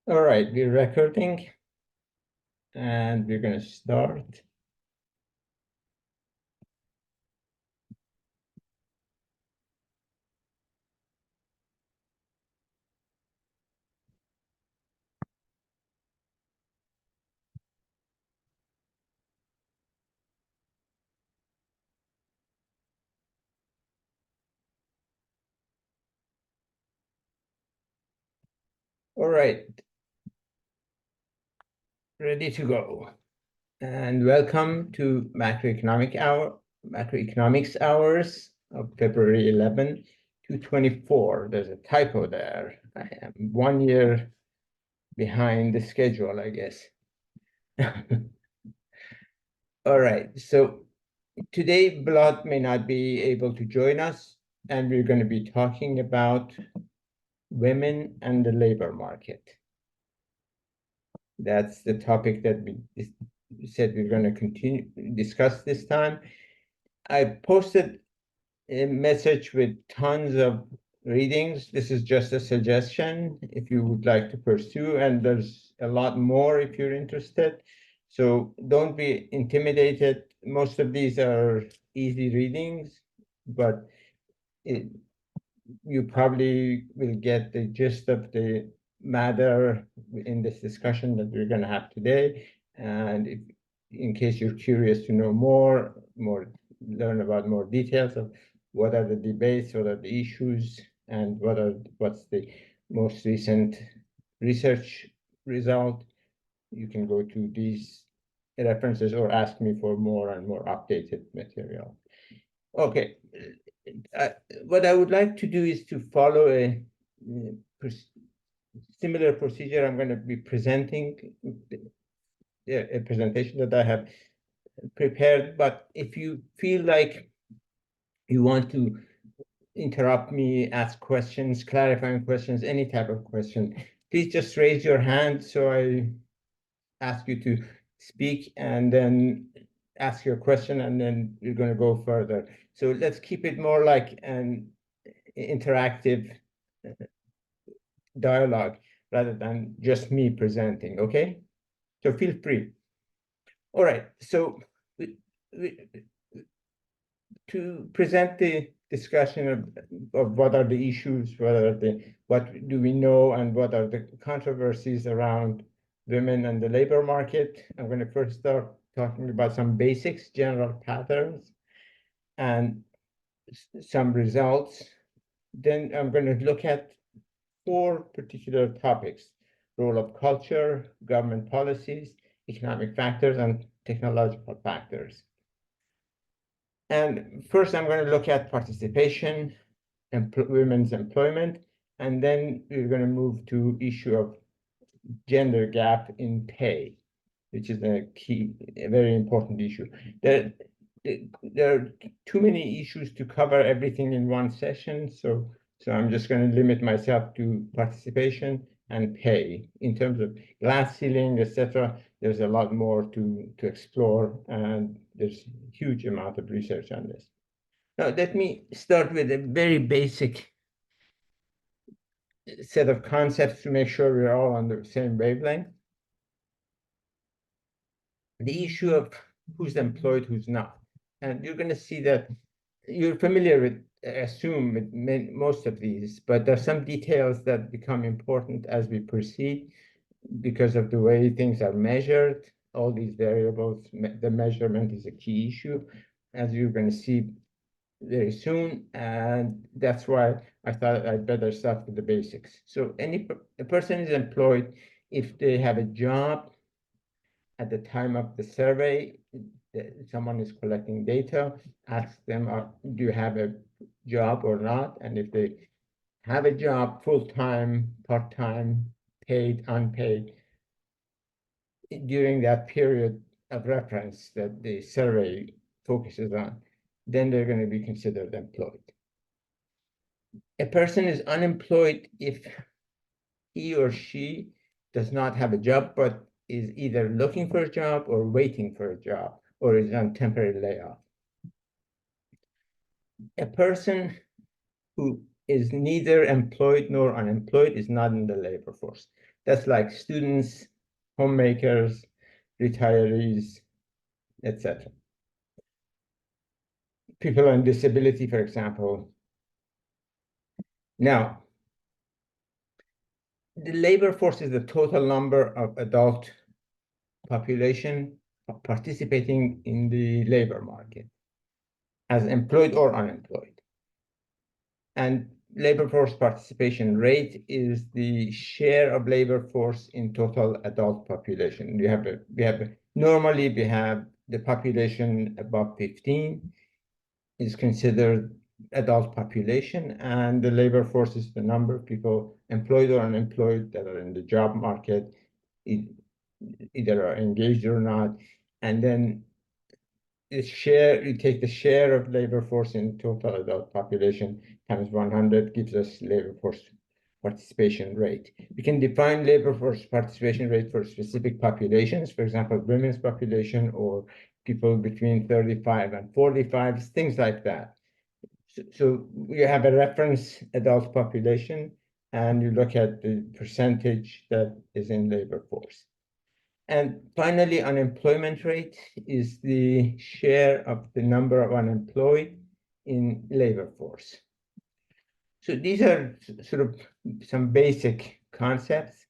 All right, we're recording and we're going to start. All right, ready to go. And welcome to Macroeconomics Hours of February 11 to 24. There's a typo there. I am 1 year behind the schedule, I guess. All right, so today Vlad may not be able to join us, and we're going to be talking about women and the labor market. That's the topic that we said we're going to continue discuss this time. I posted a message with tons of readings. This is just a suggestion if you would like to pursue, and there's a lot more if you're interested. So don't be intimidated. Most of these are easy readings, but you probably will get the gist of the matter in this discussion that we're going to have today. And in case you're curious to know more, learn about more details of what are the debates, what are the issues, and what's the most recent research result, you can go to these references or ask me for more and more updated material. Okay, uh, what I would like to do is to follow a similar procedure. I'm going to be presenting a presentation that I have prepared, but if you feel like you want to interrupt me, ask questions, clarifying questions, any type of question, please just raise your hand so I ask you to speak and then ask your question, and then you're going to go further. So let's keep it more like an interactive dialogue rather than just me presenting, okay? So feel free. All right, so to present the discussion of what are the issues, what do we know, and what are the controversies around women and the labor market, I'm going to first start talking about some basics, general patterns, and some results. Then I'm going to look at 4 particular topics: role of culture, government policies, economic factors, and technological factors. And first, I'm going to look at participation, women's employment, and then we're going to move to issue of gender gap in pay, which is a very important issue. There are too many issues to cover everything in one session, so I'm just going to limit myself to participation and pay. In terms of glass ceiling, etc., there's a lot more to explore, and there's a huge amount of research on this. Now, let me start with a very basic set of concepts to make sure we're all on the same wavelength. The issue of who's employed, who's not. And you're going to see that you're familiar with, assume, with most of these, but there are some details that become important as we proceed because of the way things are measured. All these variables, the measurement is a key issue, as you're going to see very soon, and that's why I thought I'd better start with the basics. So a person is employed if they have a job at the time of the survey. Someone is collecting data, ask them, do you have a job or not? And if they have a job, full-time, part-time, paid, unpaid, during that period of reference that the survey focuses on, then they're going to be considered employed. A person is unemployed if he or she does not have a job, but is either looking for a job or waiting for a job, or is on temporary layoff. A person who is neither employed nor unemployed is not in the labor force. That's like students, homemakers, retirees, etc. People on disability, for example. Now, the labor force is the total number of adult population participating in the labor market as employed or unemployed. And labor force participation rate is the share of labor force in total adult population. Normally we have the population above 15 is considered adult population, and the labor force is the number of people employed or unemployed that are in the job market, either are engaged or not. And then you take the share of labor force in total adult population times 100 gives us labor force participation rate. We can define labor force participation rate for specific populations, for example, women's population or people between 35 and 45, things like that. So you have a reference adult population, and you look at the percentage that is in labor force. And finally, unemployment rate is the share of the number of unemployed in labor force. So these are sort of some basic concepts.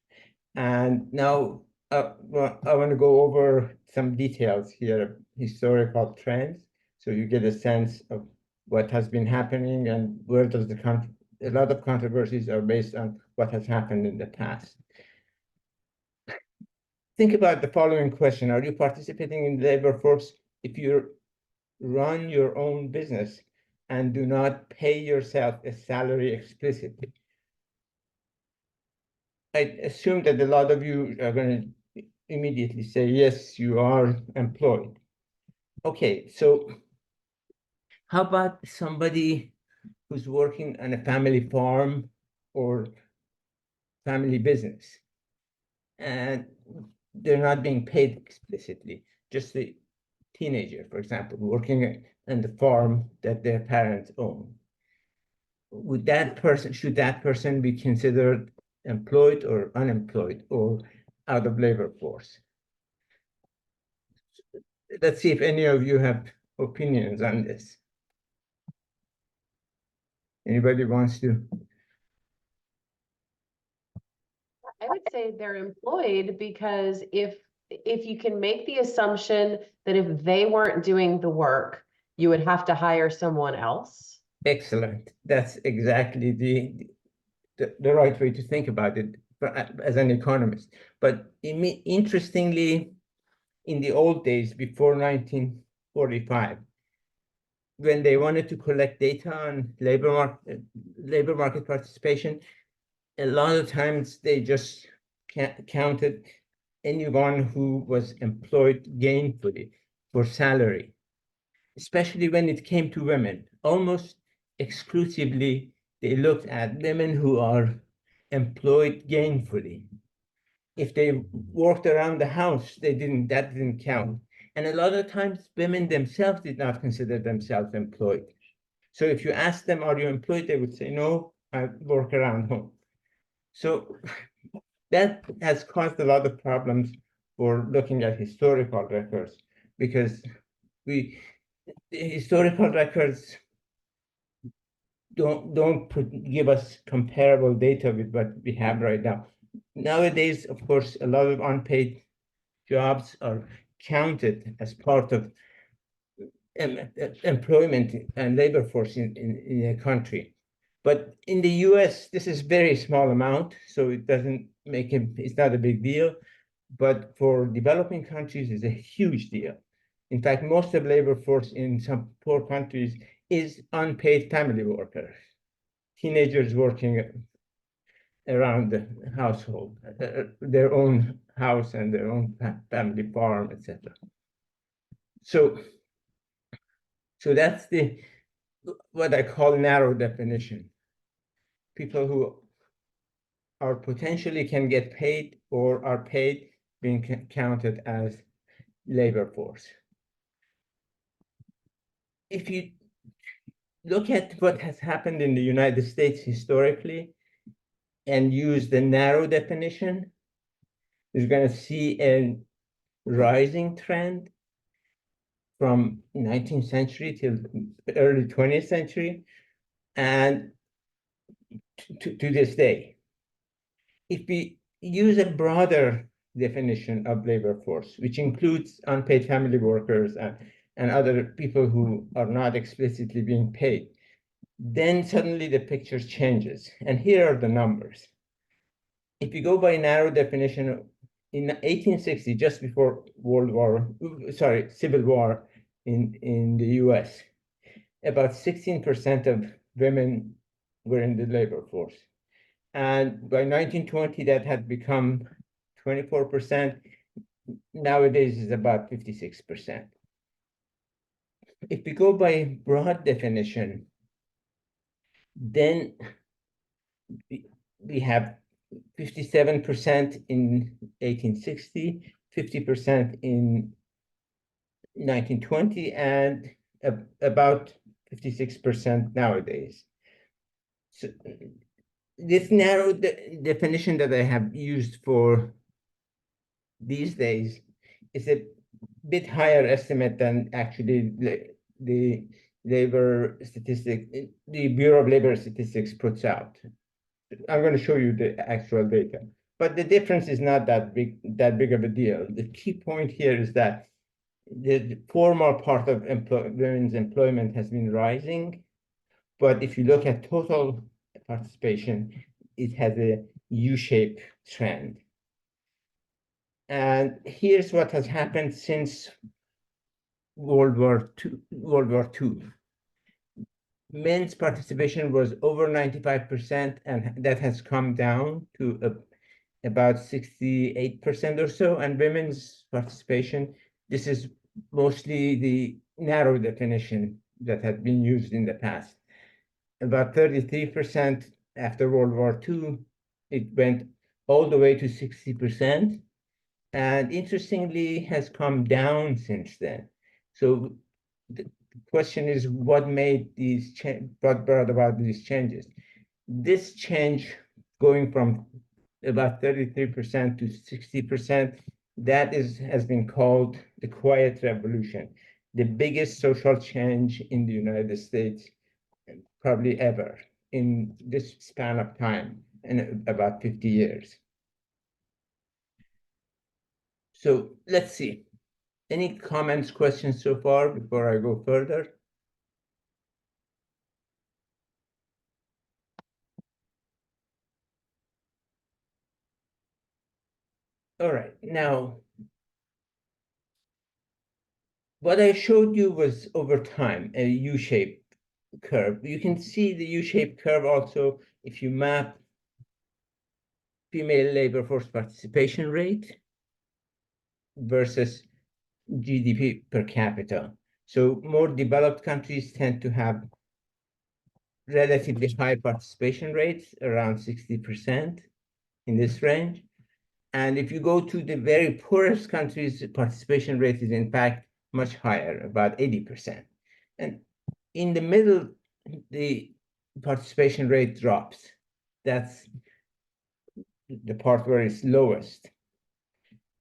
And now I want to go over some details here, historical trends, so you get a sense of what has been happening and where does a lot of controversies are based on what has happened in the past. Think about the following question. Are you participating in the labor force if you run your own business and do not pay yourself a salary explicitly? I assume that a lot of you are going to immediately say, yes, you are employed. Okay, so how about somebody who's working on a family farm or family business, and they're not being paid explicitly, just the teenager, for example, working on the farm that their parents own? Should that person be considered employed or unemployed or out of labor force? Let's see if any of you have opinions on this. Anybody wants to? I would say they're employed because if you can make the assumption that if they weren't doing the work, you would have to hire someone else. Excellent. That's exactly the right way to think about it as an economist. But interestingly, in the old days, before 1945, when they wanted to collect data on labor market participation, a lot of times they just counted anyone who was employed gainfully for salary, especially when it came to women. Almost exclusively, they looked at women who are employed gainfully. If they worked around the house, that didn't count. And a lot of times women themselves did not consider themselves employed. So if you ask them, are you employed? They would say, no, I work around home. So that has caused a lot of problems for looking at historical records, because the historical records don't give us comparable data with what we have right now. Nowadays, of course, a lot of unpaid jobs are counted as part of employment and labor force in a country. But in the US, this is very small amount, so it doesn't make it's not a big deal. But for developing countries, it's a huge deal. In fact, most of labor force in some poor countries is unpaid family workers, teenagers working around the household, their own house and their own family farm, etc. So that's what I call narrow definition. People who are potentially can get paid or are paid being counted as labor force. If you look at what has happened in the United States historically and use the narrow definition, is going to see a rising trend from 19th century till early 20th century, and to this day. If we use a broader definition of labor force, which includes unpaid family workers and other people who are not explicitly being paid, then suddenly the picture changes. And here are the numbers. If you go by narrow definition, in 1860, just before Civil War in the US, about 16% of women were in the labor force. And by 1920, that had become 24%. Nowadays, is about 56%. If we go by broad definition, then we have 57% in 1860, 50% in 1920, and about 56% nowadays. So this narrow definition that I have used for these days is a bit higher estimate than actually the labor statistic, the Bureau of Labor Statistics puts out. I'm going to show you the actual data, but the difference is not that big of a deal. The key point here is that the formal part of women's employment has been rising, but if you look at total participation, it has a U-shaped trend. And here's what has happened since World War II. Men's participation was over 95%, and that has come down to about 68% or so. And women's participation, this is mostly the narrow definition that had been used in the past. About 33% after World War II, it went all the way to 60%. And interestingly, has come down since then. So the question is, what made these brought about these changes? This change going from about 33% to 60%, that has been called the quiet revolution, the biggest social change in the United States probably ever in this span of time, in about 50 years. So let's see. Any comments, questions so far before I go further? All right, now, what I showed you was over time, a U-shaped curve. You can see the U-shaped curve also if you map female labor force participation rate versus GDP per capita. So more developed countries tend to have relatively high participation rates, around 60% in this range. And if you go to the very poorest countries, the participation rate is in fact much higher, about 80%. And in the middle, the participation rate drops. That's the part where it's lowest.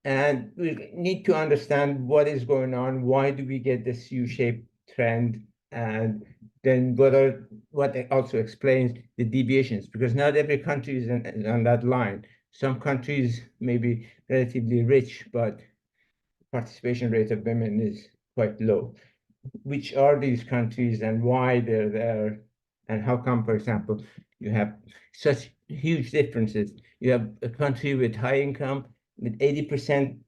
And we need to understand what is going on. Why do we get this U-shaped trend? And then what also explains the deviations, because not every country is on that line. Some countries may be relatively rich, but participation rate of women is quite low. Which are these countries and why they're there? And how come, for example, you have such huge differences? You have a country with high income, with 80%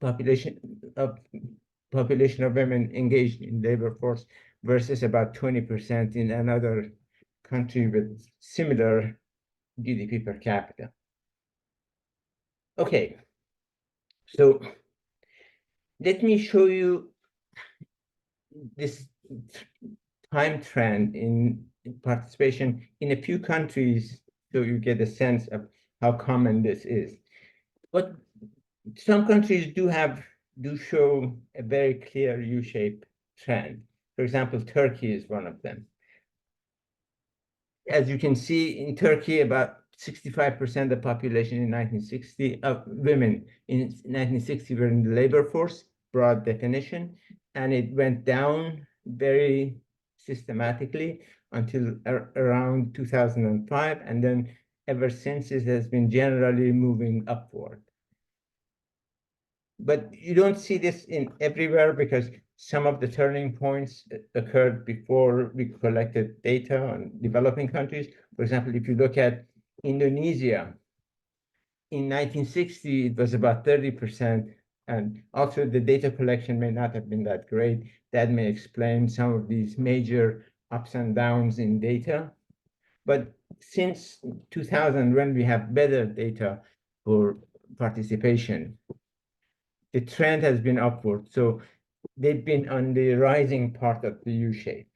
population of women engaged in labor force versus about 20% in another country with similar GDP per capita. Okay, so let me show you this time trend in participation in a few countries so you get a sense of how common this is. But some countries do show a very clear U-shaped trend. For example, Turkey is one of them. As you can see, in Turkey, about 65% of the population in 1960 of women in 1960 were in the labor force, broad definition, and it went down very systematically until around 2005, and then ever since it has been generally moving upward. But you don't see this in everywhere because some of the turning points occurred before we collected data on developing countries. For example, if you look at Indonesia, in 1960, it was about 30%. And also the data collection may not have been that great. That may explain some of these major ups and downs in data. But since 2000, when we have better data for participation, the trend has been upward. So they've been on the rising part of the U shape,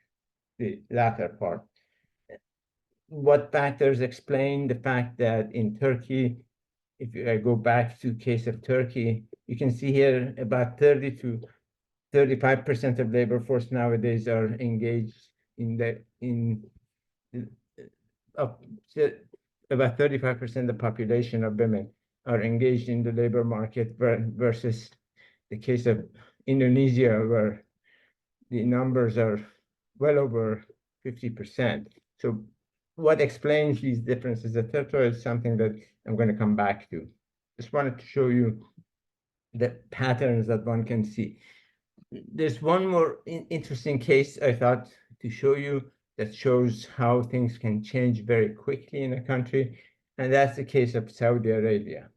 the latter part. What factors explain the fact that in Turkey, if I go back to case of Turkey, you can see here about 30 to 35% of labor force nowadays are engaged about 35% of the population of women are engaged in the labor market versus the case of Indonesia, where the numbers are well over 50%. So what explains these differences, etc., is something that I'm going to come back to. Just wanted to show you the patterns that one can see. There's one more interesting case I thought to show you that shows how things can change very quickly in a country, and that's the case of Saudi Arabia.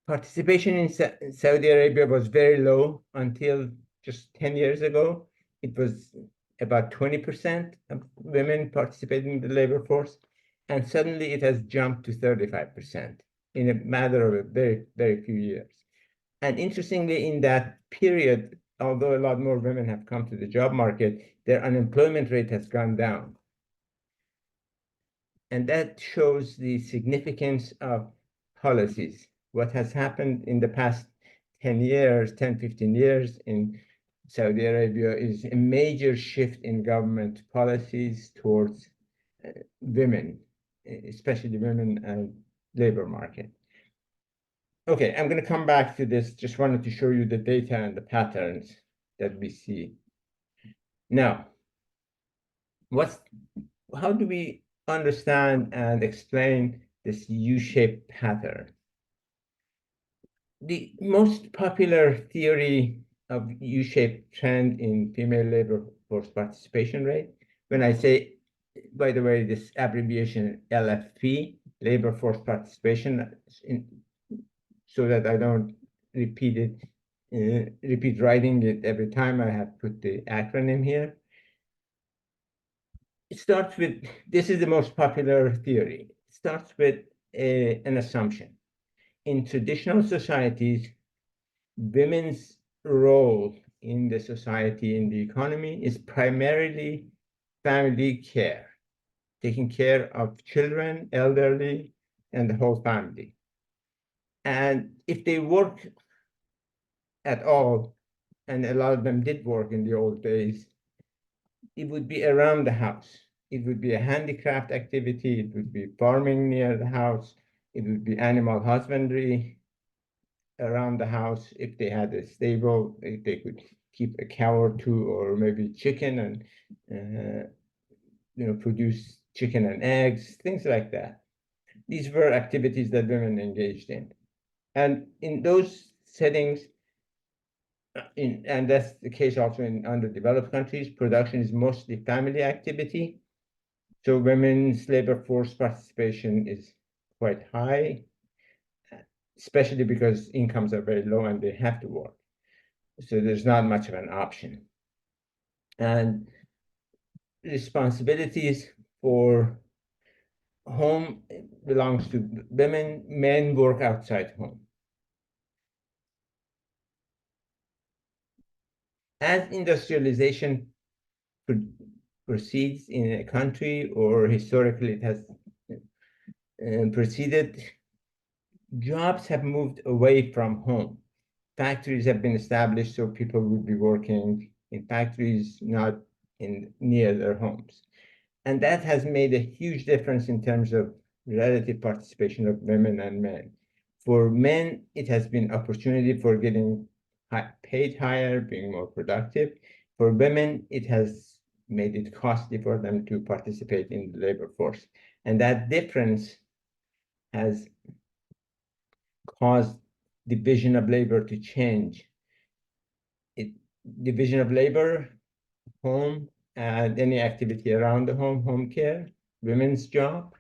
Participation in Saudi Arabia was very low until just 10 years ago. It was about 20% of women participating in the labor force, and suddenly it has jumped to 35% in a matter of a very, very few years. And interestingly, in that period, although a lot more women have come to the job market, their unemployment rate has gone down. And that shows the significance of policies. What has happened in the past 10 years, 10, 15 years in Saudi Arabia is a major shift in government policies towards women, especially women and labor market. Okay, I'm going to come back to this. Just wanted to show you the data and the patterns that we see. Now, how do we understand and explain this U-shaped pattern? The most popular theory of U-shaped trend in female labor force participation rate, when I say, by the way, this abbreviation LFP, labor force participation, so that I don't repeat writing it every time, I have put the acronym here. It starts with, this is the most popular theory. It starts with an assumption. In traditional societies, women's role in the society, in the economy, is primarily family care, taking care of children, elderly, and the whole family. And if they work at all, and a lot of them did work in the old days, it would be around the house. It would be a handicraft activity. It would be farming near the house. It would be animal husbandry around the house. If they had a stable, they could keep a cow or two, or maybe chicken, and produce chicken and eggs, things like that. These were activities that women engaged in. And in those settings, and that's the case also in underdeveloped countries, production is mostly family activity. So women's labor force participation is quite high, especially because incomes are very low and they have to work. So there's not much of an option. And responsibilities for home belongs to women. Men work outside home. As industrialization proceeds in a country, or historically it has proceeded, jobs have moved away from home. Factories have been established, so people would be working in factories, not near their homes. And that has made a huge difference in terms of relative participation of women and men. For men, it has been opportunity for getting paid higher, being more productive. For women, it has made it costly for them to participate in the labor force. And that difference has caused division of labor to change. Division of labor, home, and any activity around the home, home care, women's job,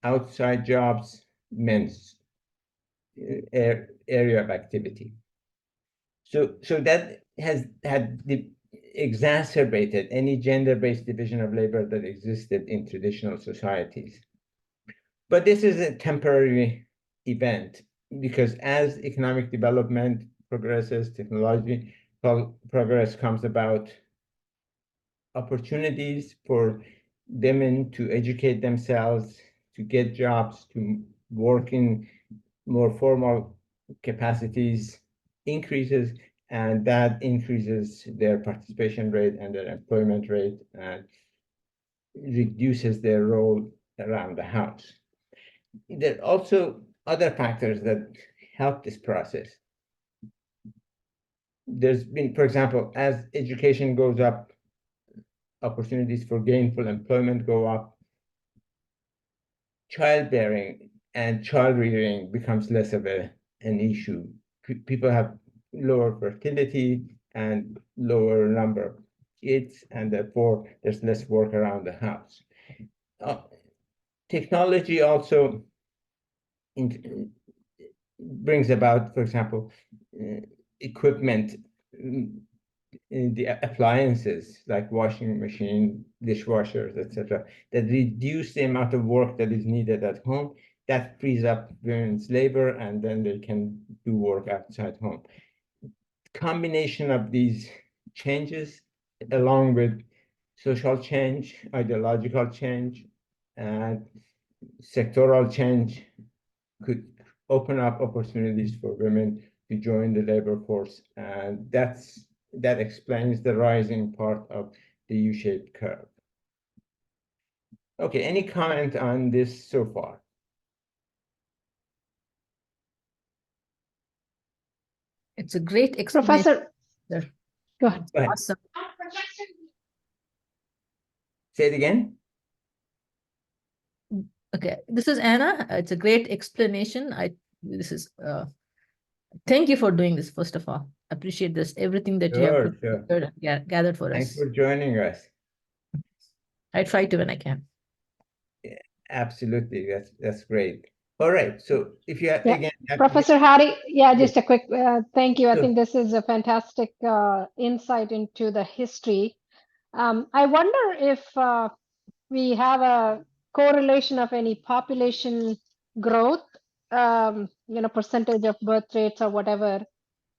outside jobs, men's area of activity. So that has exacerbated any gender-based division of labor that existed in traditional societies. But this is a temporary event because as economic development progresses, technology progress comes about, opportunities for women to educate themselves, to get jobs, to work in more formal capacities increases, and that increases their participation rate and their employment rate and reduces their role around the house. There are also other factors that help this process. There's been, for example, as education goes up, opportunities for gainful employment go up, childbearing and child rearing becomes less of an issue. People have lower fertility and lower number of kids, and therefore there's less work around the house. Technology also brings about, for example, equipment, the appliances like washing machine, dishwashers, etc., that reduce the amount of work that is needed at home. That frees up women's labor, and then they can do work outside home. Combination of these changes, along with social change, ideological change, and sectoral change, could open up opportunities for women to join the labor force, and that explains the rising part of the U-shaped curve. Okay, any comment on this so far? It's a great explanation. Professor, Sir. go ahead. Go ahead. Awesome. Say it again. Okay, this is Anna. It's a great explanation. Thank you for doing this, first of all. Appreciate this, everything that you have Sure, put sure. together, gathered for Thanks us. for joining us. I try to when I can. Absolutely, that's great. All right, so if you Yeah. again have Professor Hadi, yeah, Yes. just a quick thank you. I Sure. think this is a fantastic insight into the history. I wonder if we have a correlation of any population growth, percentage of birth rates or whatever,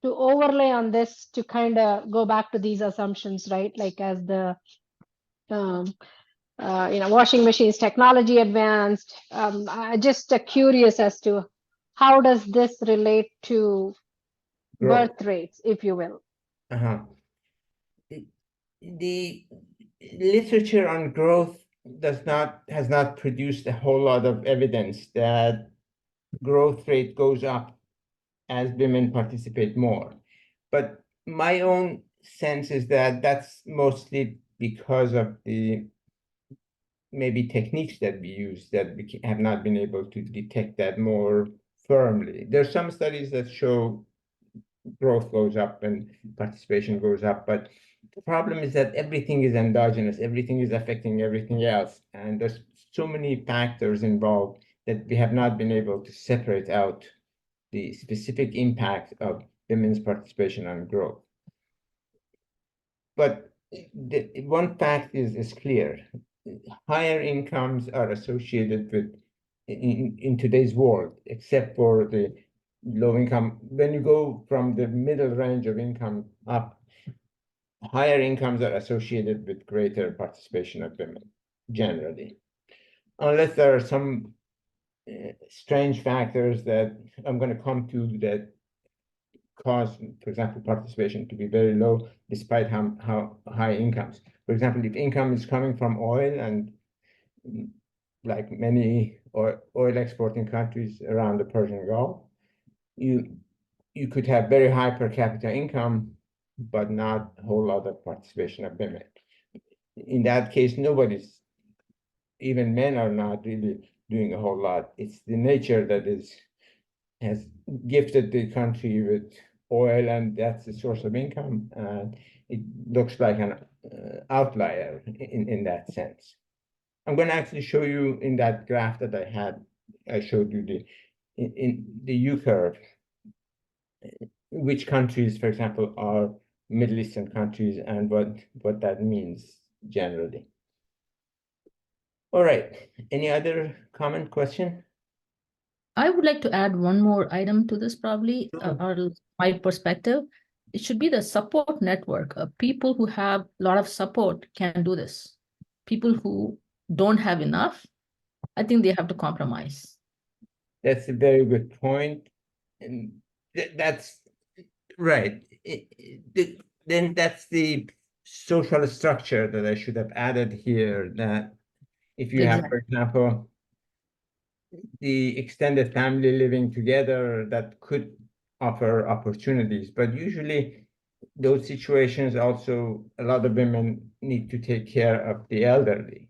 to overlay on this to kind of go back to these assumptions, right? Like as the washing machines technology advanced. I just curious as to how does this relate to growth. birth rates, if you will. The literature on growth has not produced a whole lot of evidence that growth rate goes up as women participate more. But my own sense is that that's mostly because of the maybe techniques that we use that we have not been able to detect that more firmly. There's some studies that show growth goes up and participation goes up, but the problem is that everything is endogenous, everything is affecting everything else, and there's so many factors involved that we have not been able to separate out the specific impact of women's participation on growth. But one fact is clear. Higher incomes are associated with, in today's world, except for the low income. When you go from the middle range of income up, higher incomes are associated with greater participation of women, generally. Unless there are some strange factors that I'm going to come to that cause, for example, participation to be very low despite how high incomes. For example, if income is coming from oil and like many oil exporting countries around the Persian Gulf, you could have very high per capita income, but not a whole lot of participation of women. In that case, even men are not really doing a whole lot. It's the nature that has gifted the country with oil, and that's the source of income. And it looks like an outlier in that sense. I'm going to actually show you in that graph that I showed you in the U curve, which countries, for example, are Middle Eastern countries and what that means generally. All right. Any other comment, question? I would like to add one more item to this, probably, or my perspective. It should be the support network. People who have a lot of support can do this. People who don't have enough, I think they have to compromise. That's a very good point. And that's right. Then that's the social structure that I should have added here, that if you have, for example, the extended family living together, that could offer opportunities. But usually those situations also, a lot of women need to take care of the elderly.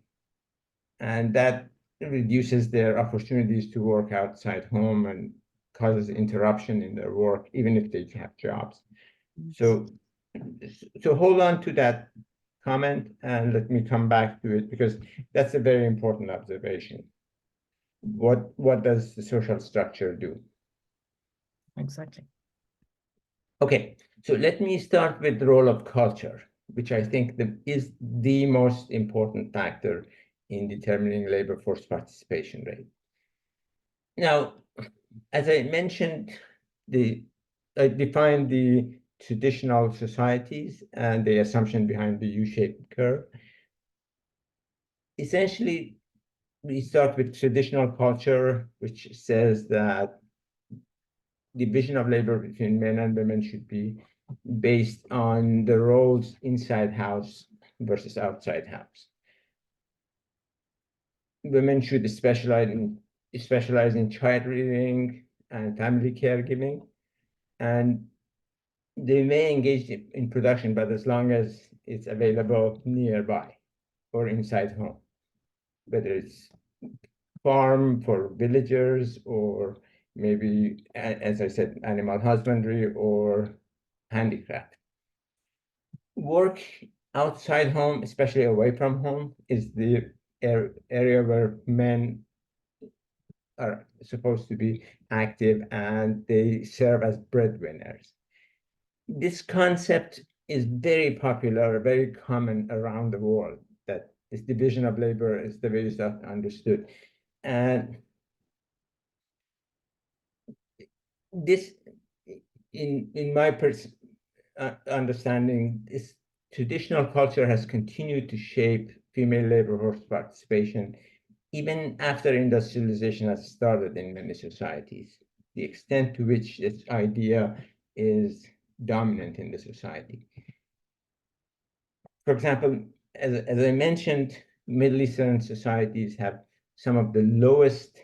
And that reduces their opportunities to work outside home and causes interruption in their work, even if they have jobs. So hold on to that comment and let me come back to it, because that's a very important observation. What does the social structure do? Exactly. Okay, so let me start with the role of culture, which I think is the most important factor in determining labor force participation rate. Now, as I mentioned, I defined the traditional societies and the assumption behind the U-shaped curve. Essentially, we start with traditional culture, which says that division of labor between men and women should be based on the roles inside house versus outside house. Women should specialize in child rearing and family caregiving, and they may engage in production, but as long as it's available nearby or inside home, whether it's farm for villagers or maybe, as I said, animal husbandry or handicraft. Work outside home, especially away from home, is the area where men are supposed to be active and they serve as breadwinners. This concept is very popular, very common around the world, that this division of labor is the way it's understood. And this, in my understanding, this traditional culture has continued to shape female labor force participation even after industrialization has started in many societies. The extent to which this idea is dominant in the society. For example, as I mentioned, Middle Eastern societies have some of the lowest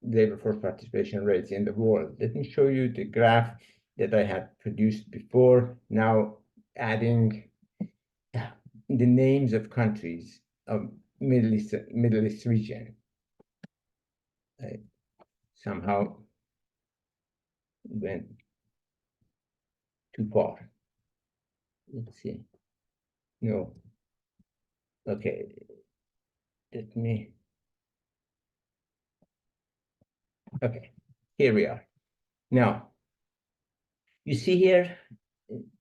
labor force participation rates in the world. Let me show you the graph that I had produced before, now adding the names of countries of Middle East region. I somehow went too far. Let's see. No. Okay. Let me. Okay. Here we are. Now, you see here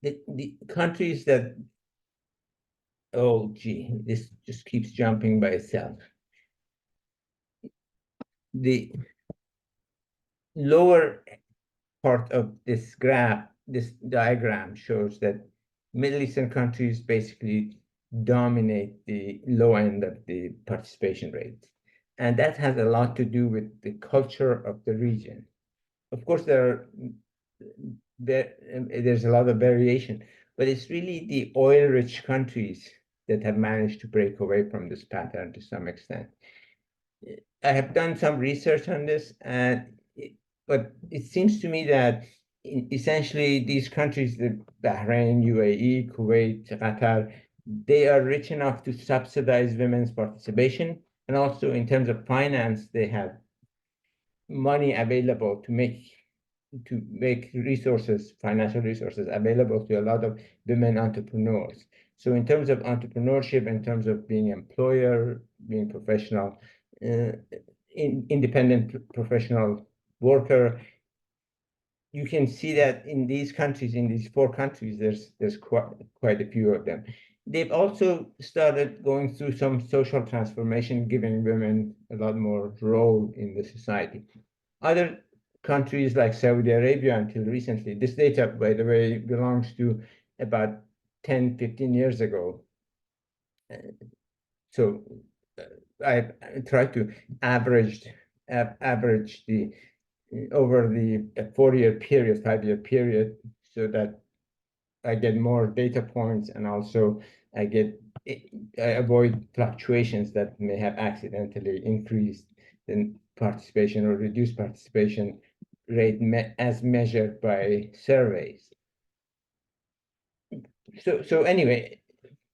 the countries that, oh gee, this just keeps jumping by itself. The lower part of this graph, this diagram, shows that Middle Eastern countries basically dominate the low end of the participation rate. And that has a lot to do with the culture of the region. Of course, there's a lot of variation, but it's really the oil-rich countries that have managed to break away from this pattern to some extent. I have done some research on this, but it seems to me that essentially these countries, the Bahrain, UAE, Kuwait, Qatar, they are rich enough to subsidize women's participation. And also in terms of finance, they have money available to make resources, financial resources available to a lot of women entrepreneurs. So in terms of entrepreneurship, in terms of being employer, being professional, independent professional worker, you can see that in these countries, in these 4 countries, there's quite a few of them. They've also started going through some social transformation, giving women a lot more role in the society. Other countries like Saudi Arabia until recently, this data, by the way, belongs to about 10, 15 years ago. So I tried to average the over the 4-year period, 5-year period, so that I get more data points, and also I avoid fluctuations that may have accidentally increased the participation or reduced participation rate as measured by surveys. So anyway,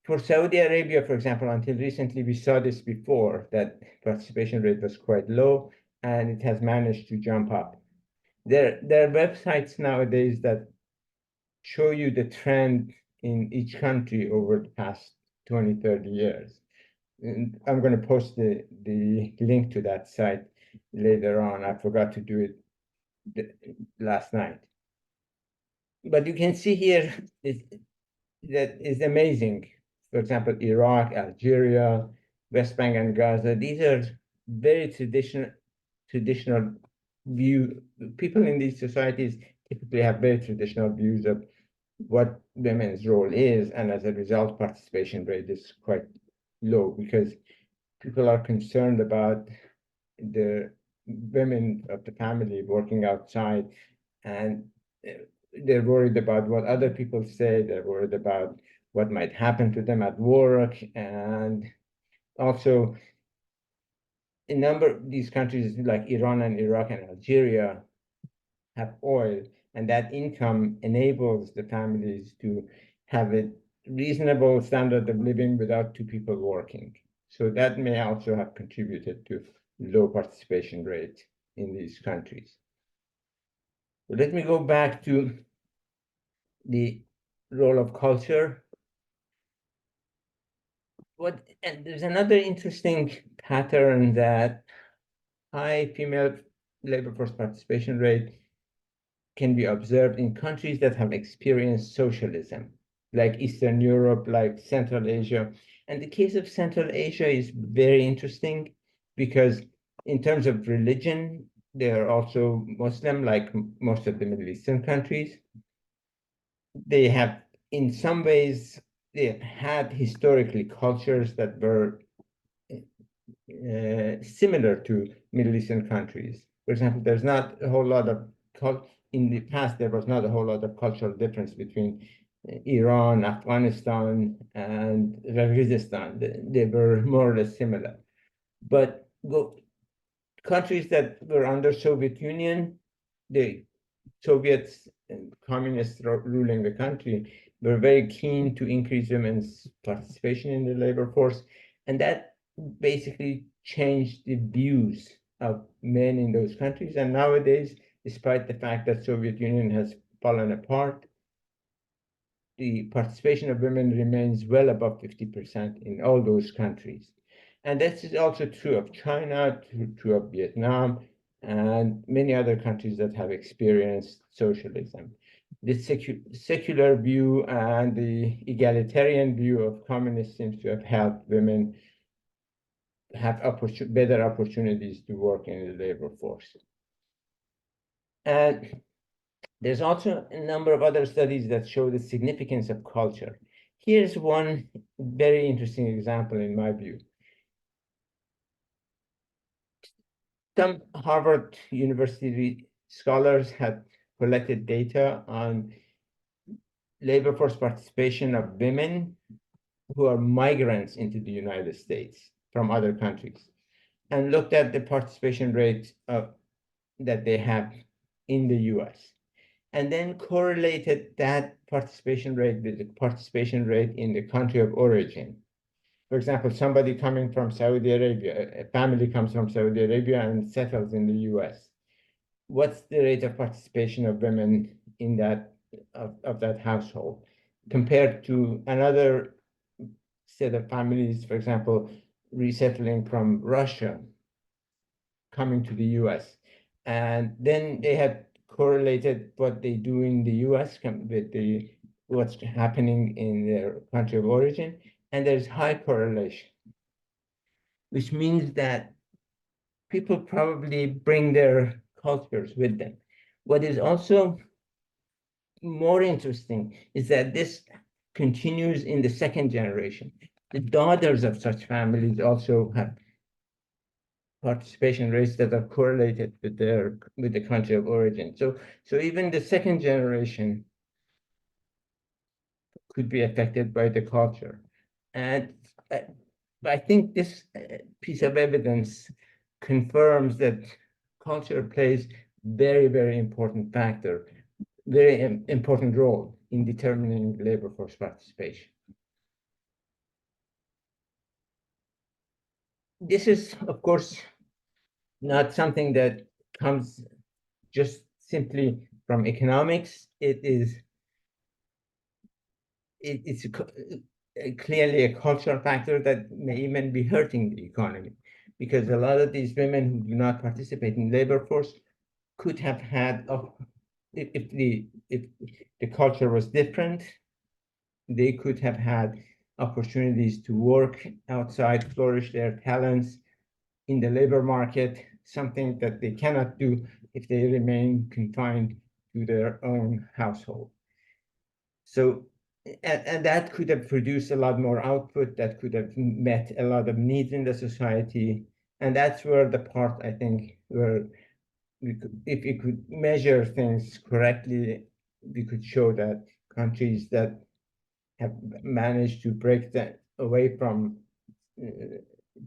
for Saudi Arabia, for example, until recently, we saw this before, that participation rate was quite low, and it has managed to jump up. There are websites nowadays that show you the trend in each country over the past 20, 30 years. And I'm going to post the link to that site later on. I forgot to do it last night. But you can see here that is amazing. For example, Iraq, Algeria, West Bank and Gaza, these are very traditional view. People in these societies typically have very traditional views of what women's role is, and as a result, participation rate is quite low because people are concerned about the women of the family working outside, and they're worried about what other people say. They're worried about what might happen to them at work, and also a number of these countries like Iran and Iraq and Algeria have oil, and that income enables the families to have a reasonable standard of living without 2 people working. So that may also have contributed to low participation rate in these countries. So let me go back to the role of culture. And there's another interesting pattern that high female labor force participation rate can be observed in countries that have experienced socialism, like Eastern Europe, like Central Asia. And the case of Central Asia is very interesting because in terms of religion, they are also Muslim, like most of the Middle Eastern countries. They have, in some ways, they have had historically cultures that were similar to Middle Eastern countries. For example, there's not a whole lot of in the past, there was not a whole lot of cultural difference between Iran, Afghanistan, and Kyrgyzstan. They were more or less similar. But countries that were under Soviet Union, the Soviets and communists ruling the country were very keen to increase women's participation in the labor force. And that basically changed the views of men in those countries. And nowadays, despite the fact that Soviet Union has fallen apart, the participation of women remains well above 50% in all those countries. And this is also true of China, true of Vietnam, and many other countries that have experienced socialism. The secular view and the egalitarian view of communists seems to have helped women have better opportunities to work in the labor force. And there's also a number of other studies that show the significance of culture. Here's one very interesting example in my view. Some Harvard University scholars had collected data on labor force participation of women who are migrants into the United States from other countries, and looked at the participation rate that they have in the US, and then correlated that participation rate with the participation rate in the country of origin. For example, somebody coming from Saudi Arabia, a family comes from Saudi Arabia and settles in the US. What's the rate of participation of women in that of that household compared to another set of families, for example, resettling from Russia, coming to the US. And then they had correlated what they do in the US with what's happening in their country of origin, and there's high correlation, which means that people probably bring their cultures with them. What is also more interesting is that this continues in the second generation. The daughters of such families also have participation rates that are correlated with the country of origin. So even the second generation could be affected by the culture. And I think this piece of evidence confirms that culture plays very, very important factor, very important role in determining labor force participation. This is, of course, not something that comes just simply from economics. It's clearly a cultural factor that may even be hurting the economy, because a lot of these women who do not participate in labor force could have had, if the culture was different, they could have had opportunities to work outside, flourish their talents in the labor market, something that they cannot do if they remain confined to their own household. So, and that could have produced a lot more output, that could have met a lot of needs in the society. And that's where the part, I think, where if we could measure things correctly, we could show that countries that have managed to break that away from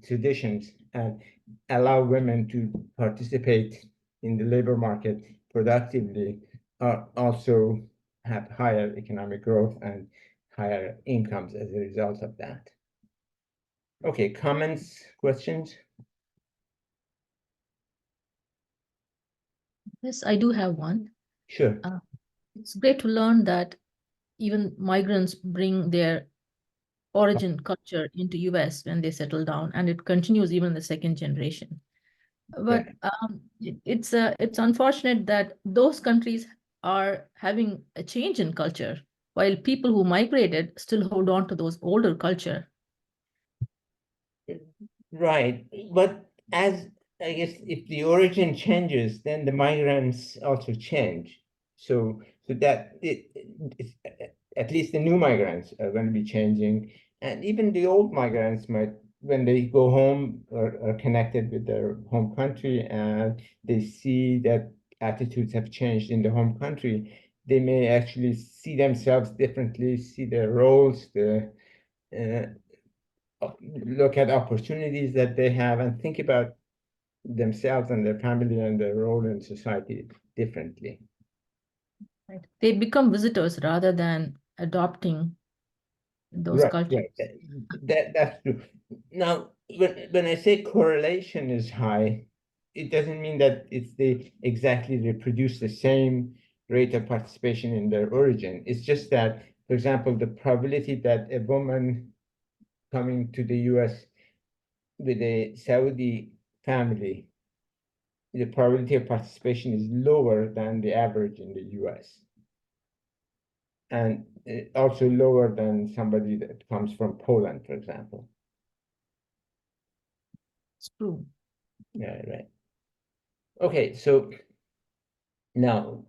traditions and allow women to participate in the labor market productively also have higher economic growth and higher incomes as a result of that. Okay, comments, questions? Yes, I do have one. Sure. It's great to learn that even migrants bring their origin culture into US when they settle down, and it continues even the second generation. But it's unfortunate that those countries are having a change in culture, while people who migrated still hold on to those older culture. Right, but as I guess if the origin changes, then the migrants also change. So that at least the new migrants are going to be changing, and even the old migrants might, when they go home, are connected with their home country, and they see that attitudes have changed in the home country, they may actually see themselves differently, see their roles, look at opportunities that they have, and think about themselves and their family and their role in society differently. Right. They become visitors rather than adopting those cultures. Right. That's true. Now, when I say correlation is high, it doesn't mean that they exactly reproduce the same rate of participation in their origin. It's just that, for example, the probability that a woman coming to the US with a Saudi family, the probability of participation is lower than the average in the US. And also lower than somebody that comes from Poland, for example. It's true. Yeah, right. Okay, so now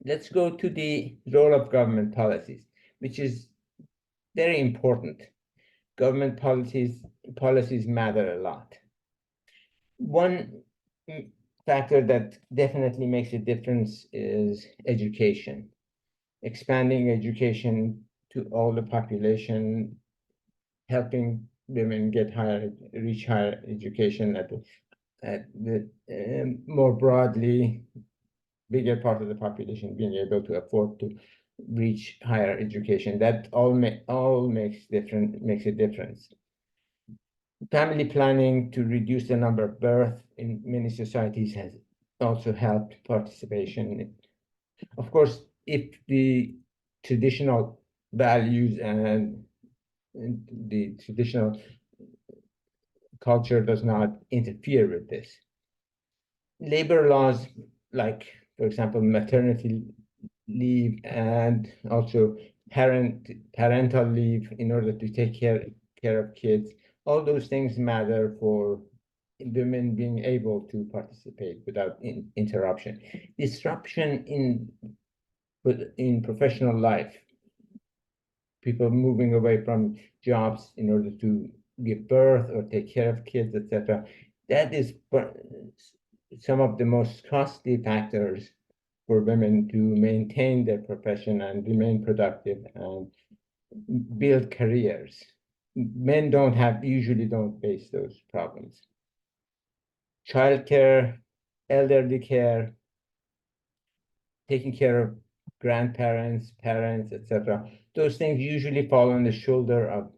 let's go to the role of government policies, which is very important. Government policies matter a lot. One factor that definitely makes a difference is education. Expanding education to all the population helping women reach higher education at the more broadly, bigger part of the population being able to afford to reach higher education. That all makes a difference. Family planning to reduce the number of births in many societies has also helped participation. Of course, if the traditional values and the traditional culture does not interfere with this. Labor laws, like, for example, maternity leave and also parental leave in order to take care of kids, all those things matter for women being able to participate without interruption. Disruption in professional life, people moving away from jobs in order to give birth or take care of kids, etc. That is some of the most costly factors for women to maintain their profession and remain productive and build careers. Men usually don't face those problems. Childcare, elderly care, taking care of grandparents, parents, etc. Those things usually fall on the shoulder of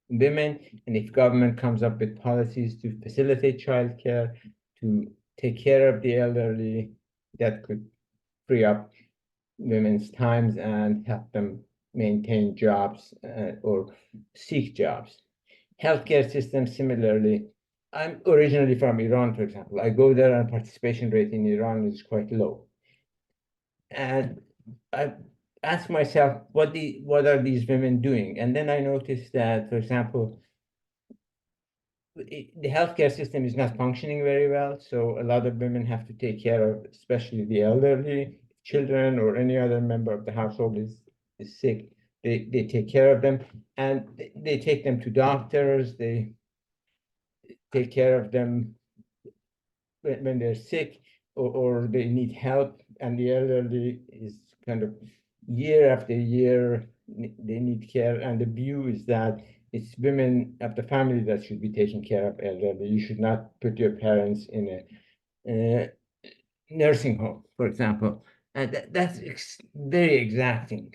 women, and if government comes up with policies to facilitate childcare, to take care of the elderly, that could free up women's times and help them maintain jobs or seek jobs. Healthcare systems, similarly. I'm originally from Iran, for example. I go there and participation rate in Iran is quite low. And I asked myself, what are these women doing? And then I noticed that, for example, the healthcare system is not functioning very well. So a lot of women have to take care of, especially the elderly, children, or any other member of the household is sick. They take care of them, and they take them to doctors. They take care of them when they're sick or they need help, and the elderly is kind of year after year, they need care. And the view is that it's women of the family that should be taking care of elderly. You should not put your parents in a nursing home, for example. And that's very exacting.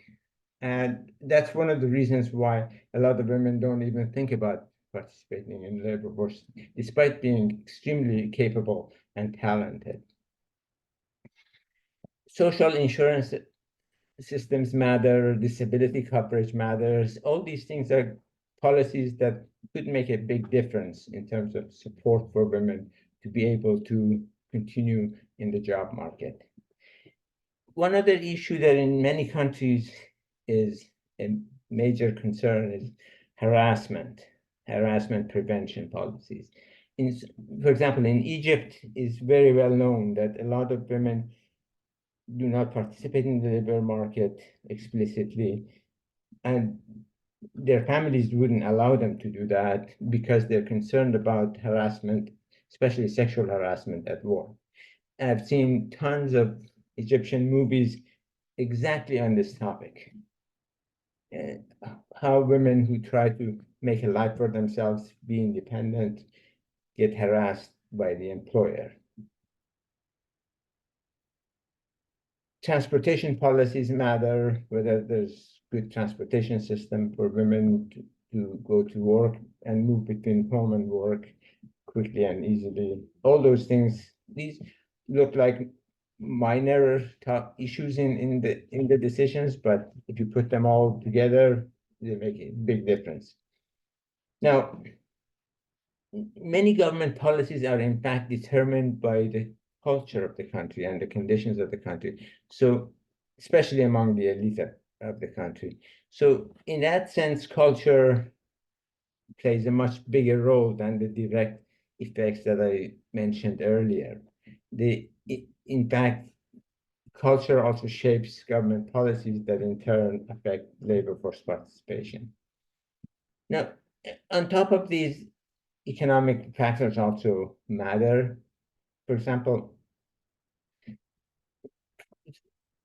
And that's one of the reasons why a lot of women don't even think about participating in the labor force, despite being extremely capable and talented. Social insurance systems matter, disability coverage matters. All these things are policies that could make a big difference in terms of support for women to be able to continue in the job market. One other issue that in many countries is a major concern is harassment prevention policies. For example, in Egypt, it's very well known that a lot of women do not participate in the labor market explicitly, and their families wouldn't allow them to do that because they're concerned about harassment, especially sexual harassment at work. I've seen tons of Egyptian movies exactly on this topic. How women who try to make a life for themselves, be independent, get harassed by the employer. Transportation policies matter, whether there's good transportation system for women to go to work and move between home and work quickly and easily. All those things, these look like minor issues in the decisions, but if you put them all together, they make a big difference. Now, many government policies are in fact determined by the culture of the country and the conditions of the country. So, especially among the elite of the country. So in that sense, culture plays a much bigger role than the direct effects that I mentioned earlier. In fact, culture also shapes government policies that in turn affect labor force participation. Now, on top of these, economic factors also matter. For example,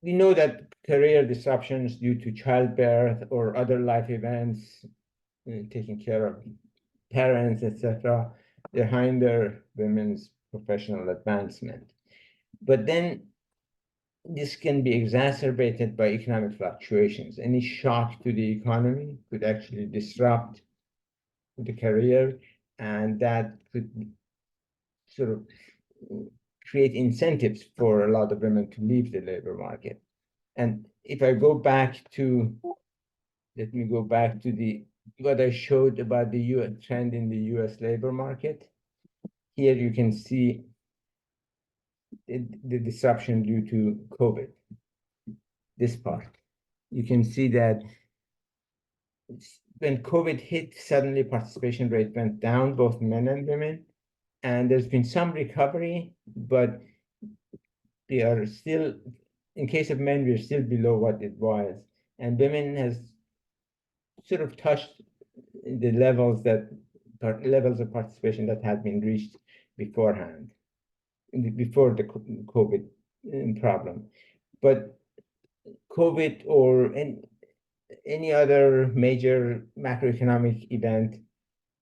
we know that career disruptions due to childbirth or other life events taking care of parents, etc., they hinder women's professional advancement. But then this can be exacerbated by economic fluctuations. Any shock to the economy could actually disrupt the career, and that could sort of create incentives for a lot of women to leave the labor market. And if I go back to, let me go back to what I showed about the US trend in the US labor market. Here you can see the disruption due to COVID. This part, you can see that when COVID hit, suddenly participation rate went down, both men and women, and there's been some recovery, but they are still, in case of men, we're still below what it was, and women has sort of touched the levels of participation that had been reached beforehand, before the COVID problem. But COVID or any other major macroeconomic event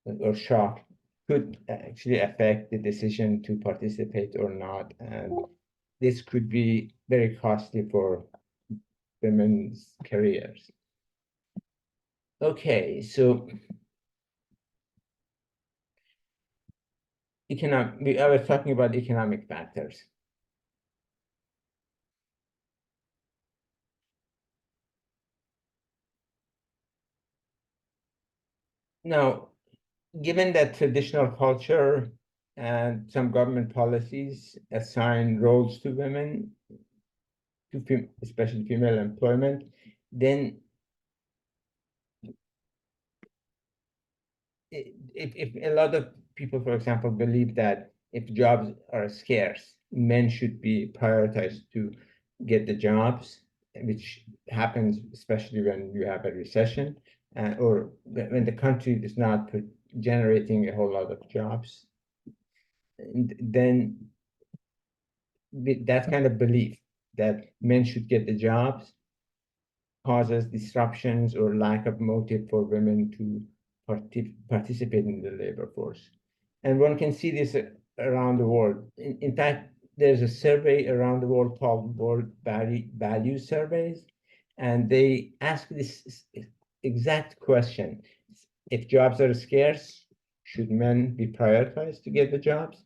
or shock could actually affect the decision to participate or not. And this could be very costly for women's careers. Okay, so I was talking about economic factors. Now, given that traditional culture and some government policies assign roles to women, especially female employment, then if a lot of people, for example, believe that if jobs are scarce, men should be prioritized to get the jobs, which happens especially when you have a recession, or when the country is not generating a whole lot of jobs. And then that kind of belief that men should get the jobs causes disruptions or lack of motive for women to participate in the labor force. And one can see this around the world. In fact, there's a survey around the world called World Value Surveys, and they ask this exact question. If jobs are scarce, should men be prioritized to get the jobs?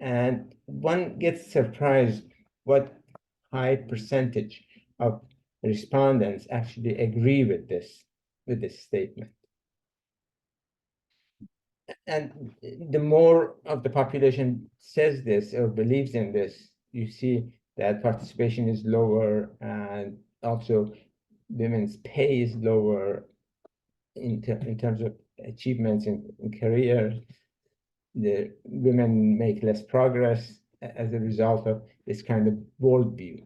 And one gets surprised what high percentage of respondents actually agree with this statement. And the more of the population says this or believes in this, you see that participation is lower, and also women's pay is lower in terms of achievements in career. The women make less progress as a result of this kind of worldview.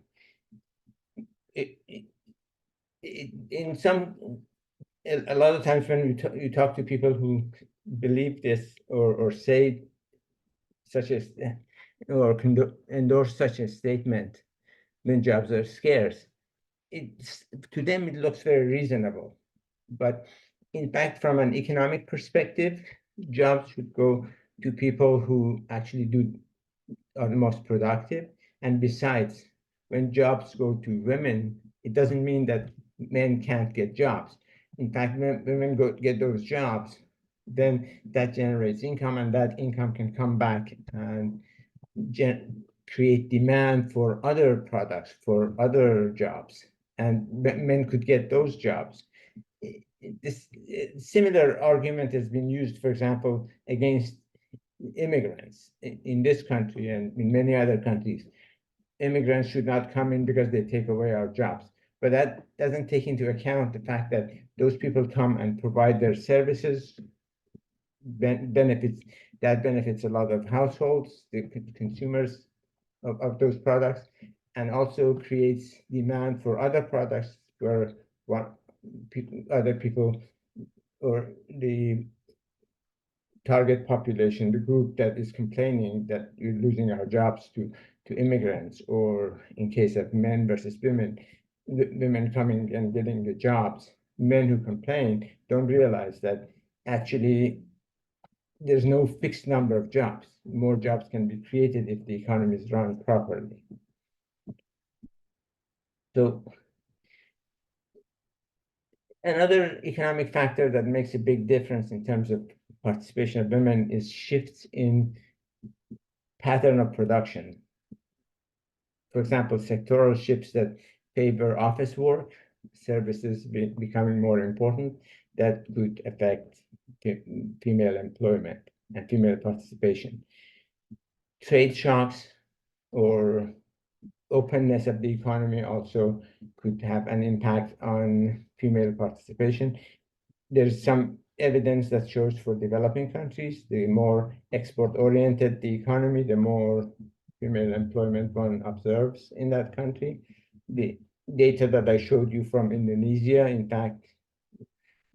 A lot of times when you talk to people who believe this or say such as or endorse such a statement when jobs are scarce, to them it looks very reasonable. But in fact, from an economic perspective, jobs should go to people who actually are the most productive. And besides, when jobs go to women, it doesn't mean that men can't get jobs. In fact, when women get those jobs, then that generates income, and that income can come back and create demand for other products, for other jobs, and men could get those jobs. This similar argument has been used, for example, against immigrants in this country and in many other countries. Immigrants should not come in because they take away our jobs. But that doesn't take into account the fact that those people come and provide their services, benefits a lot of households, the consumers of those products, and also creates demand for other products where other people or the target population, the group that is complaining that we're losing our jobs to immigrants, or in case of men versus women, women coming and getting the jobs, men who complain don't realize that actually there's no fixed number of jobs. More jobs can be created if the economy is run properly. So another economic factor that makes a big difference in terms of participation of women is shifts in pattern of production. For example, sectoral shifts that favor office work, services becoming more important, that could affect female employment and female participation. Trade shocks or openness of the economy also could have an impact on female participation. There's some evidence that shows for developing countries, the more export-oriented the economy, the more female employment one observes in that country. The data that I showed you from Indonesia, in fact,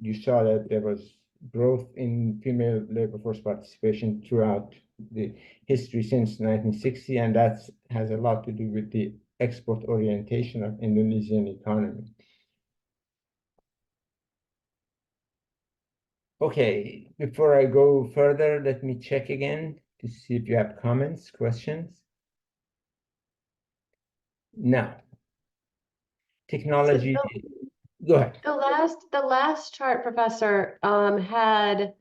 you saw that there was growth in female labor force participation throughout the history since 1960, and that has a lot to do with the export orientation of Indonesian economy. Okay, before I go further, let me check again to see if you have comments, questions. Now, technology, go ahead. The last chart, Professor, had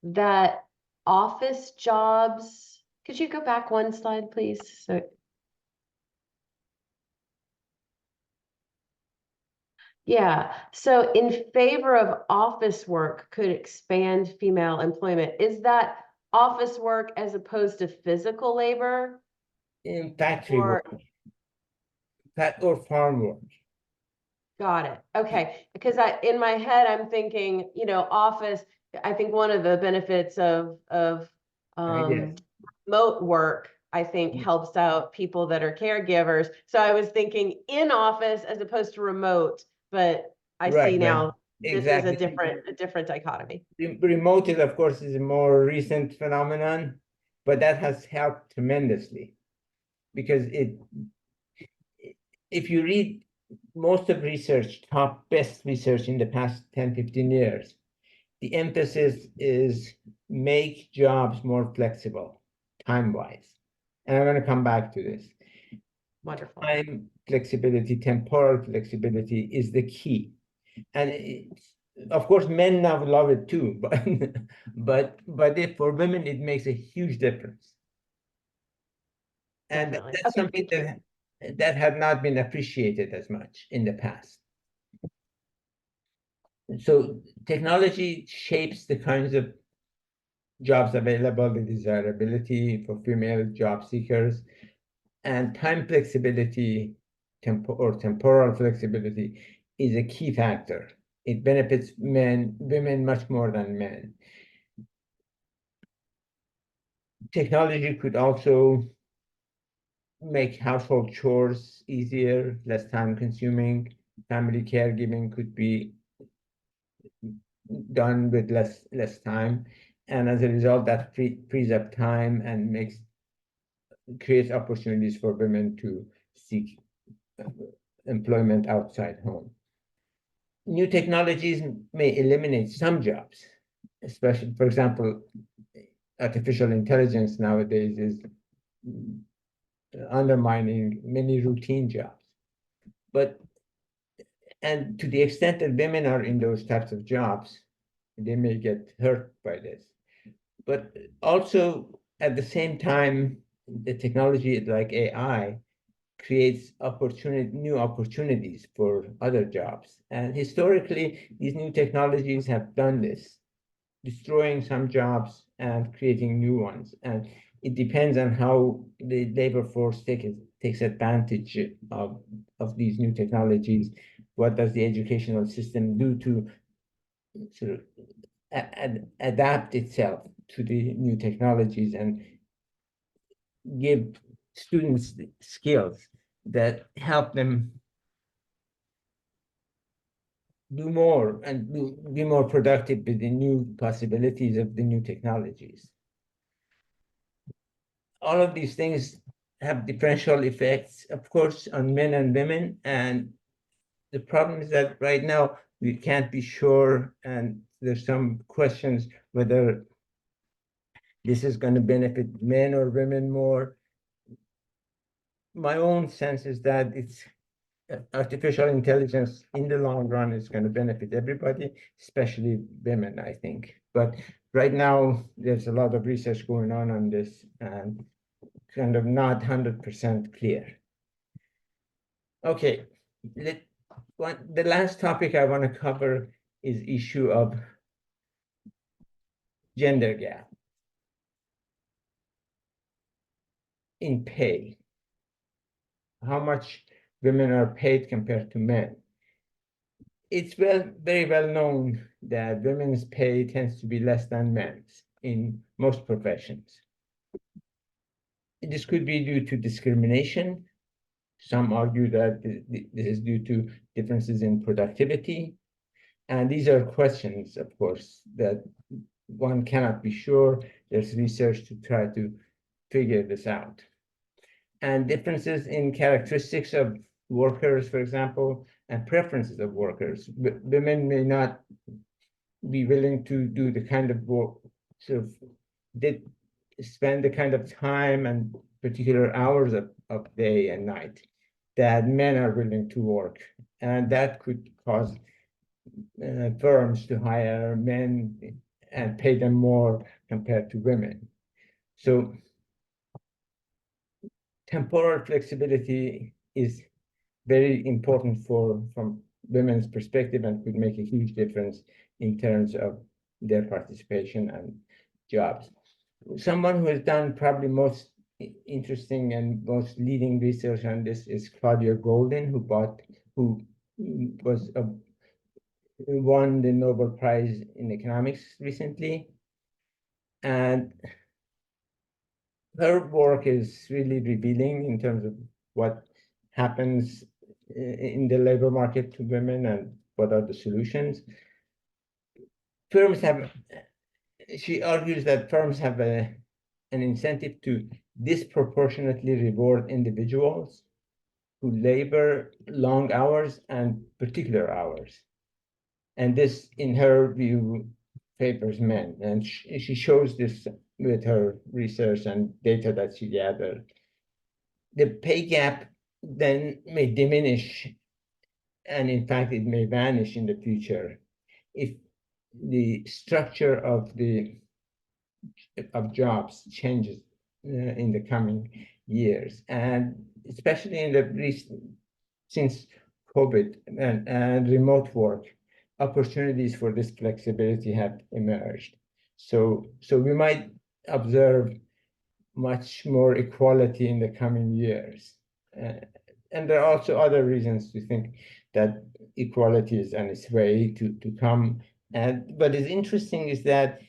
that office jobs. Could you go back one slide, please? So, yeah, so in favor of office work could expand female employment. Is that office work as opposed to physical labor? In factory Or- work, or farm work. Got it. Okay, because in my head, I'm thinking, office, I think one of the benefits of guess. remote work, I think helps out people that are caregivers. So I was thinking in office as opposed to remote, but I see Right, now right. this Exactly. is a different dichotomy. Remote is, of course, is a more recent phenomenon, but that has helped tremendously because if you read most of research, best research in the past 10, 15 years, the emphasis is make jobs more flexible, time-wise. And I'm going to come back to this. Wonderful. Time flexibility, temporal flexibility is the key. And of course, men now love it too, but if for women, it makes a huge difference. And Definitely. that's Okay, something thank you. that had not been appreciated as much in the past. So technology shapes the kinds of jobs available, the desirability for female job seekers, and time flexibility or temporal flexibility is a key factor. It benefits women much more than men. Technology could also make household chores easier, less time consuming. Family caregiving could be done with less time. And as a result, that frees up time and creates opportunities for women to seek employment outside home. New technologies may eliminate some jobs, especially, for example, artificial intelligence nowadays is undermining many routine jobs. And to the extent that women are in those types of jobs, they may get hurt by this. But also, at the same time, the technology like AI creates new opportunities for other jobs. And historically, these new technologies have done this, destroying some jobs and creating new ones. And it depends on how the labor force takes advantage of these new technologies. What does the educational system do to sort of adapt itself to the new technologies and give students skills that help them do more and be more productive with the new possibilities of the new technologies. All of these things have differential effects, of course, on men and women. And the problem is that right now we can't be sure, and there's some questions whether this is going to benefit men or women more. My own sense is that it's artificial intelligence in the long run is going to benefit everybody, especially women, I think. But right now, there's a lot of research going on this and kind of not 100% clear. Okay, the last topic I want to cover is issue of gender gap in pay. How much women are paid compared to men. It's very well known that women's pay tends to be less than men's in most professions. This could be due to discrimination. Some argue that this is due to differences in productivity. And these are questions, of course, that one cannot be sure. There's research to try to figure this out. And differences in characteristics of workers, for example, and preferences of workers. Women may not be willing to do the kind of work, sort of spend the kind of time and particular hours of day and night that men are willing to work. And that could cause firms to hire men and pay them more compared to women. So temporal flexibility is very important from women's perspective and could make a huge difference in terms of their participation and jobs. Someone who has done probably most interesting and most leading research on this is Claudia Goldin, who won the Nobel Prize in economics recently. And her work is really revealing in terms of what happens in the labor market to women and what are the solutions. She argues that firms have an incentive to disproportionately reward individuals who labor long hours and particular hours. And this, in her view, favors men. And she shows this with her research and data that she gathered. The pay gap then may diminish, and in fact, it may vanish in the future if the structure of jobs changes in the coming years, and especially in since COVID and remote work, opportunities for this flexibility have emerged. So we might observe much more equality in the coming years. And there are also other reasons to think that equality is on its way to come. And what is interesting is that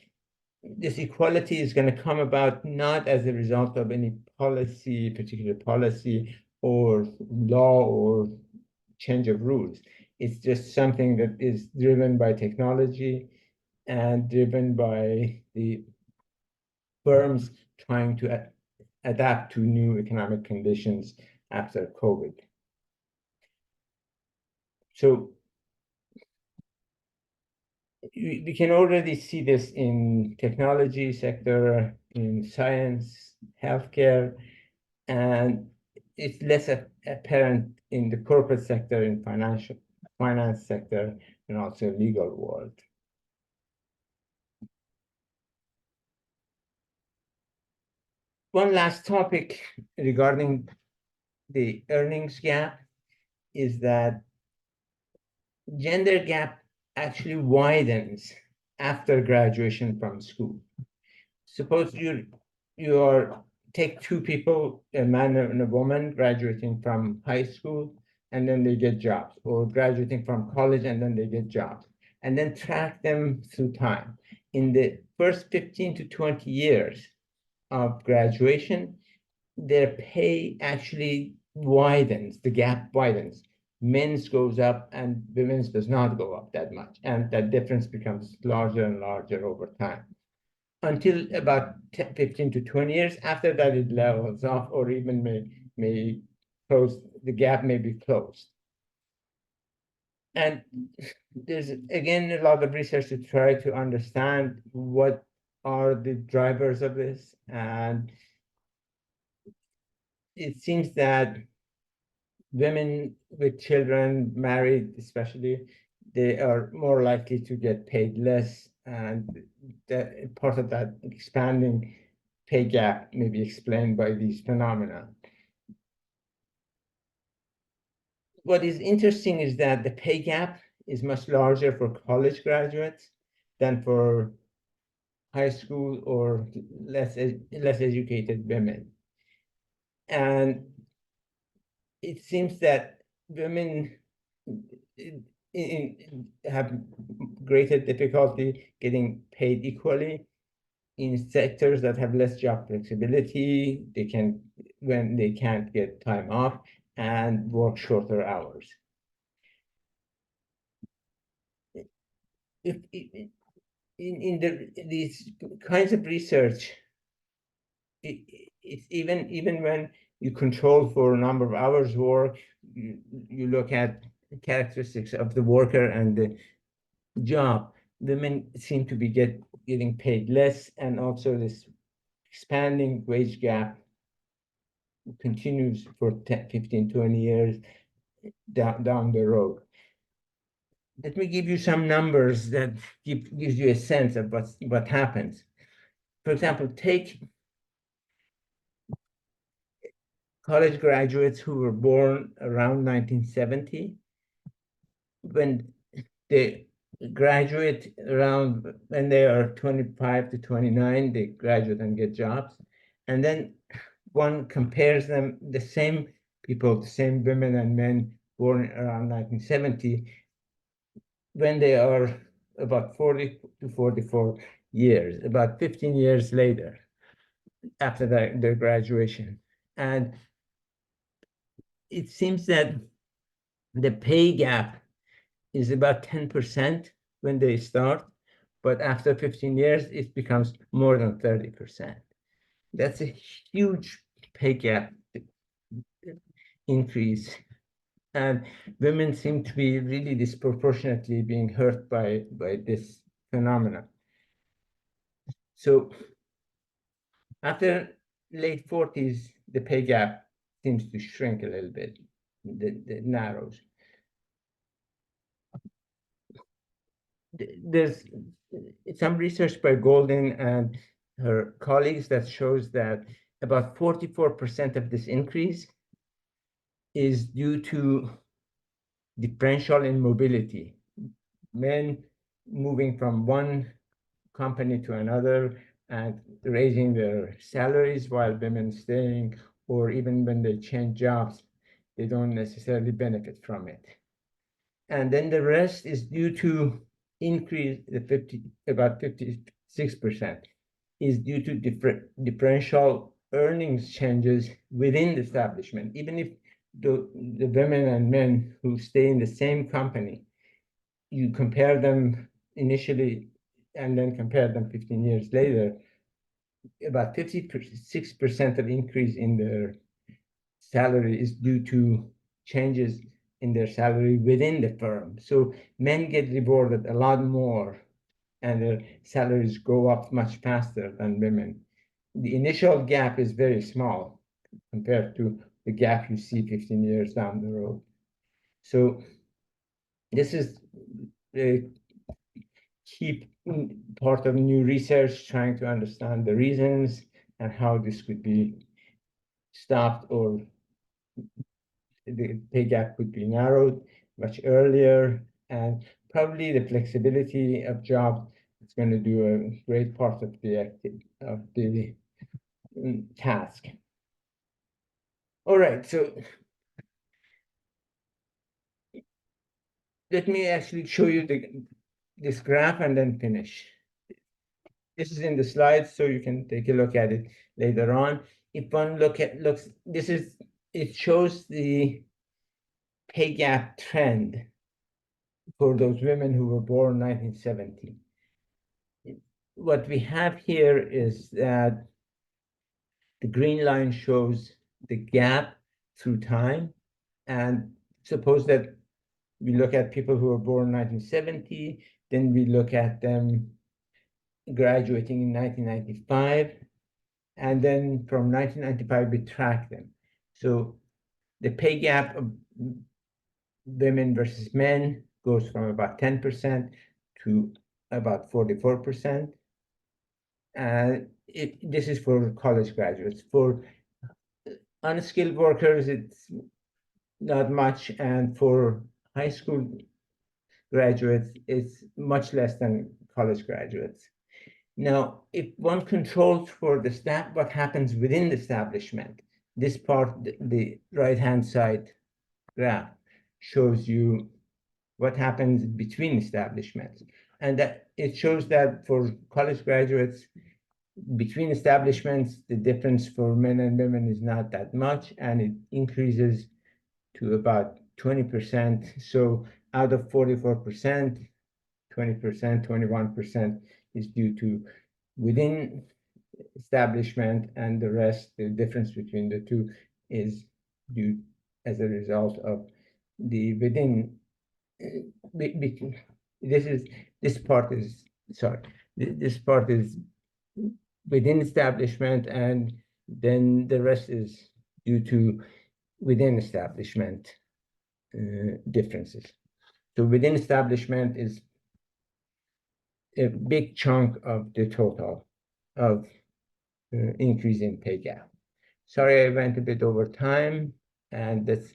this equality is going to come about not as a result of any particular policy or law or change of rules. It's just something that is driven by technology and driven by the firms trying to adapt to new economic conditions after COVID. So we can already see this in technology sector, in science, healthcare, and it's less apparent in the corporate sector, in finance sector, and also legal world. One last topic regarding the earnings gap is that gender gap actually widens after graduation from school. Suppose take two people, a man and a woman, graduating from high school, and then they get jobs, or graduating from college and then they get jobs, and then track them through time. In the first 15 to 20 years of graduation, their pay actually widens, the gap widens. Men's goes up and women's does not go up that much. And that difference becomes larger and larger over time until about 15 to 20 years. After that, it levels off or even may close, the gap may be closed. And there's, again, a lot of research to try to understand what are the drivers of this. And it seems that women with children, married especially, they are more likely to get paid less. And that part of that expanding pay gap may be explained by these phenomena. What is interesting is that the pay gap is much larger for college graduates than for high school or less educated women. And it seems that women have greater difficulty getting paid equally in sectors that have less job flexibility. They can, when they can't get time off and work shorter hours. If in these kinds of research, it's even when you control for a number of hours work, you look at characteristics of the worker and the job, women seem to be getting paid less, and also this expanding wage gap continues for 10, 15, 20 years down the road. Let me give you some numbers that gives you a sense of what happens. For example, take college graduates who were born around 1970. When they graduate around, when they are 25 to 29, they graduate and get jobs. And then one compares them, the same people, the same women and men born around 1970, when they are about 40 to 44 years, about 15 years later, after their graduation. And it seems that the pay gap is about 10% when they start, but after 15 years, it becomes more than 30%. That's a huge pay gap increase. And women seem to be really disproportionately being hurt by this phenomenon. So after late 40s, the pay gap seems to shrink a little bit, it narrows. There's some research by Goldin and her colleagues that shows that about 44% of this increase is due to differential in mobility. Men moving from one company to another and raising their salaries while women staying, or even when they change jobs, they don't necessarily benefit from it. And then the rest is due to increase, about 56% is due to differential earnings changes within the establishment. Even if the women and men who stay in the same company, you compare them initially and then compare them 15 years later, about 56% of increase in their salary is due to changes in their salary within the firm. So men get rewarded a lot more and their salaries go up much faster than women. The initial gap is very small compared to the gap you see 15 years down the road. So this is a key part of new research, trying to understand the reasons and how this could be stopped, or the pay gap could be narrowed much earlier. And probably the flexibility of job is going to do a great part of the task. All right, so let me actually show you this graph and then finish. This is in the slides, so you can take a look at it later on. If one looks, it shows the pay gap trend for those women who were born 1970. What we have here is that the green line shows the gap through time, and suppose that we look at people who were born 1970, then we look at them graduating in 1995, and then from 1995 we track them. So the pay gap of women versus men goes from about 10% to about 44%. And this is for college graduates. For unskilled workers, it's not much, and for high school graduates, it's much less than college graduates. Now, if one controls for the staff, what happens within the establishment, this part, the right-hand side graph, shows you what happens between establishments. And that it shows that for college graduates, between establishments, the difference for men and women is not that much, and it increases to about 20%. So out of 44%, 20%, 21% is due to within establishment, and the rest, the difference between the two, is due as a result of the within. This part is within establishment, and then the rest is due to within establishment differences. So within establishment is a big chunk of the total of increase in pay gap. Sorry, I went a bit over time, and let's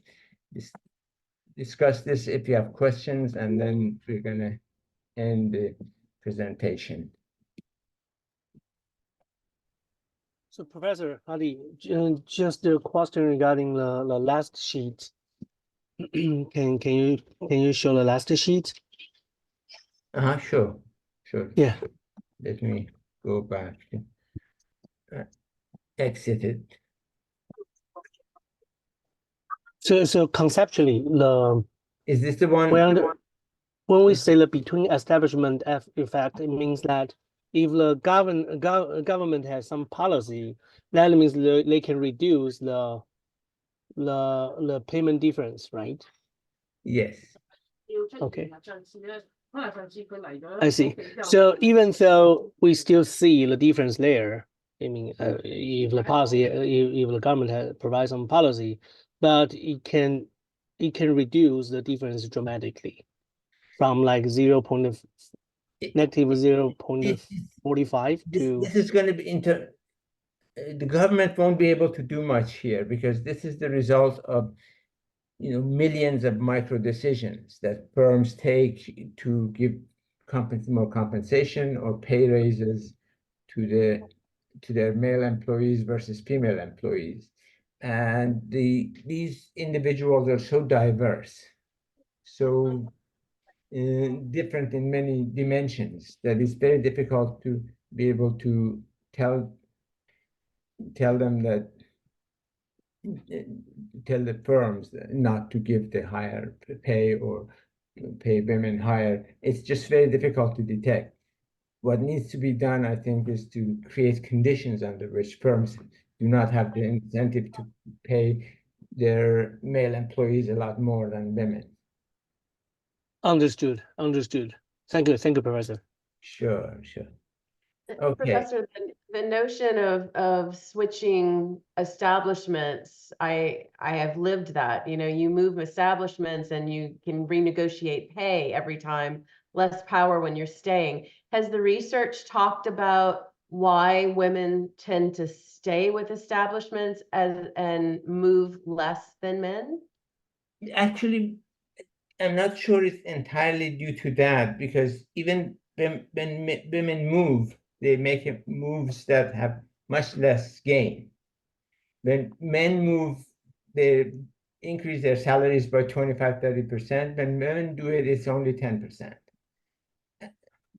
discuss this if you have questions, and then we're gonna end the presentation. So Professor Hadi, just a question regarding the last sheet. Can you show the last sheet? Sure. Yeah. Let me go back. Exit it. So conceptually, Is this the one? when we say the between establishment effect, it means that if the government has some policy, that means they can reduce the payment difference, right? Yes. Okay. I see. So even though we still see the difference there, I mean, if the policy, if the government provides some policy, but it can reduce the difference dramatically from like negative 0.45 to. This is going to be the government won't be able to do much here, because this is the result of millions of micro decisions that firms take to give more compensation or pay raises to their male employees versus female employees. And these individuals are so diverse, so different in many dimensions, that it's very difficult to be able to tell them that, tell the firms not to give the higher pay or pay women higher. It's just very difficult to detect. What needs to be done, I think, is to create conditions under which firms do not have the incentive to pay their male employees a lot more than women. Understood. Thank you, Professor. Sure. Okay. Professor, the notion of switching establishments, I have lived that. You move establishments and you can renegotiate pay every time, less power when you're staying. Has the research talked about why women tend to stay with establishments and move less than men? Actually, I'm not sure it's entirely due to that, because even when women move, they make moves that have much less gain. When men move, they increase their salaries by 25-30%. When women do it, it's only 10%.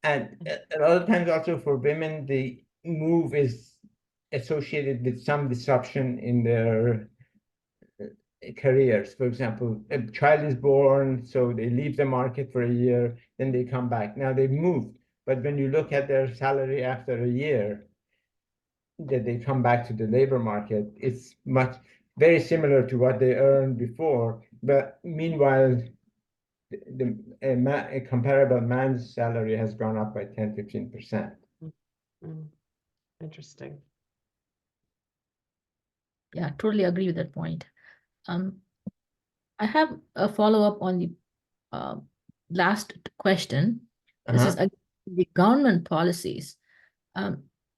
And a lot of times also for women, the move is associated with some disruption in their careers. For example, a child is born, so they leave the market for a year, then they come back. Now they've moved, but when you look at their salary after a year that they come back to the labor market, it's very similar to what they earned before. But meanwhile, a comparable man's salary has gone up by 10-15%. Mm, interesting. Yeah, totally agree with that point. I have a follow-up on the last question. This is the government policies.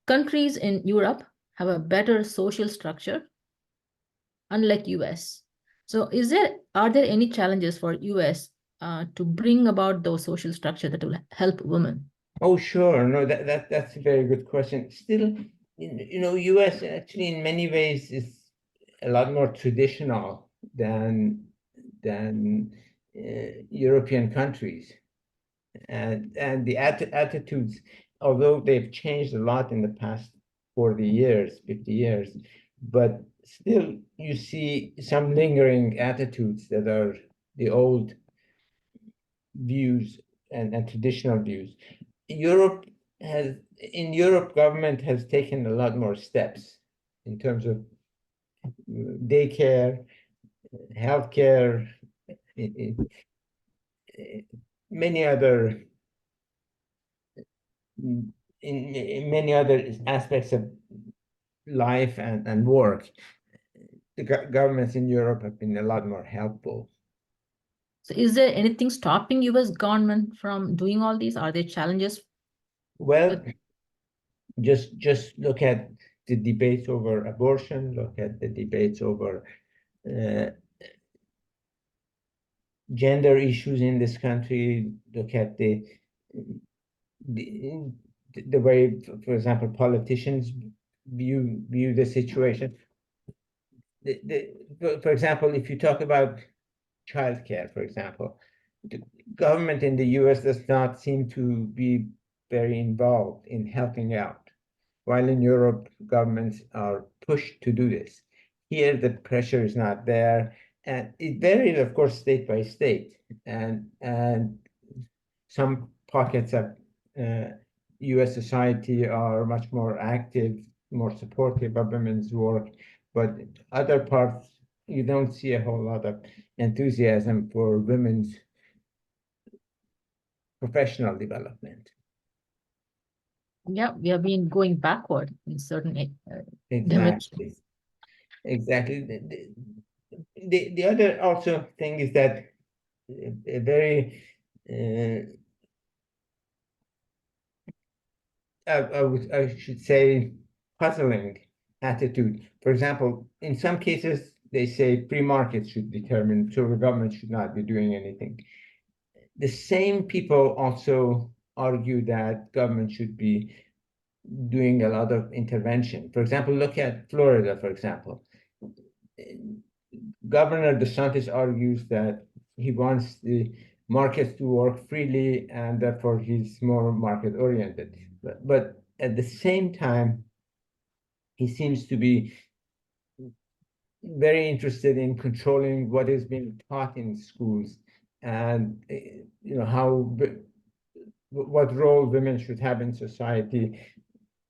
Countries in Europe have a better social structure, unlike US. So are there any challenges for US to bring about those social structure that will help women? Oh, sure. No, that's a very good question. Still, US actually in many ways is a lot more traditional than European countries. And the attitudes, although they've changed a lot in the past 40 years, 50 years, but still you see some lingering attitudes that are the old views and traditional views. In Europe, government has taken a lot more steps in terms of daycare, healthcare, many other in many other aspects of life and work. The governments in Europe have been a lot more helpful. So is there anything stopping US government from doing all these? Are there challenges? Well, just look at the debates over abortion, look at the debates over gender issues in this country, look at the way, for example, politicians view the situation. For example, if you talk about childcare, for example, the government in the US does not seem to be very involved in helping out, while in Europe, governments are pushed to do this. Here, the pressure is not there, and it varies, of course, state by state, and some pockets of US society are much more active, more supportive of women's work, but other parts, you don't see a whole lot of enthusiasm for women's professional development. Yeah, we have been going backward in certain Exactly. Exactly. The other also thing is that a very I should say puzzling attitude. For example, in some cases they say free markets should determine, so the government should not be doing anything. The same people also argue that government should be doing a lot of intervention. For example, look at Florida, for example. Governor DeSantis argues that he wants the markets to work freely and therefore he's more market oriented. But at the same time, he seems to be very interested in controlling what is being taught in schools and what role women should have in society,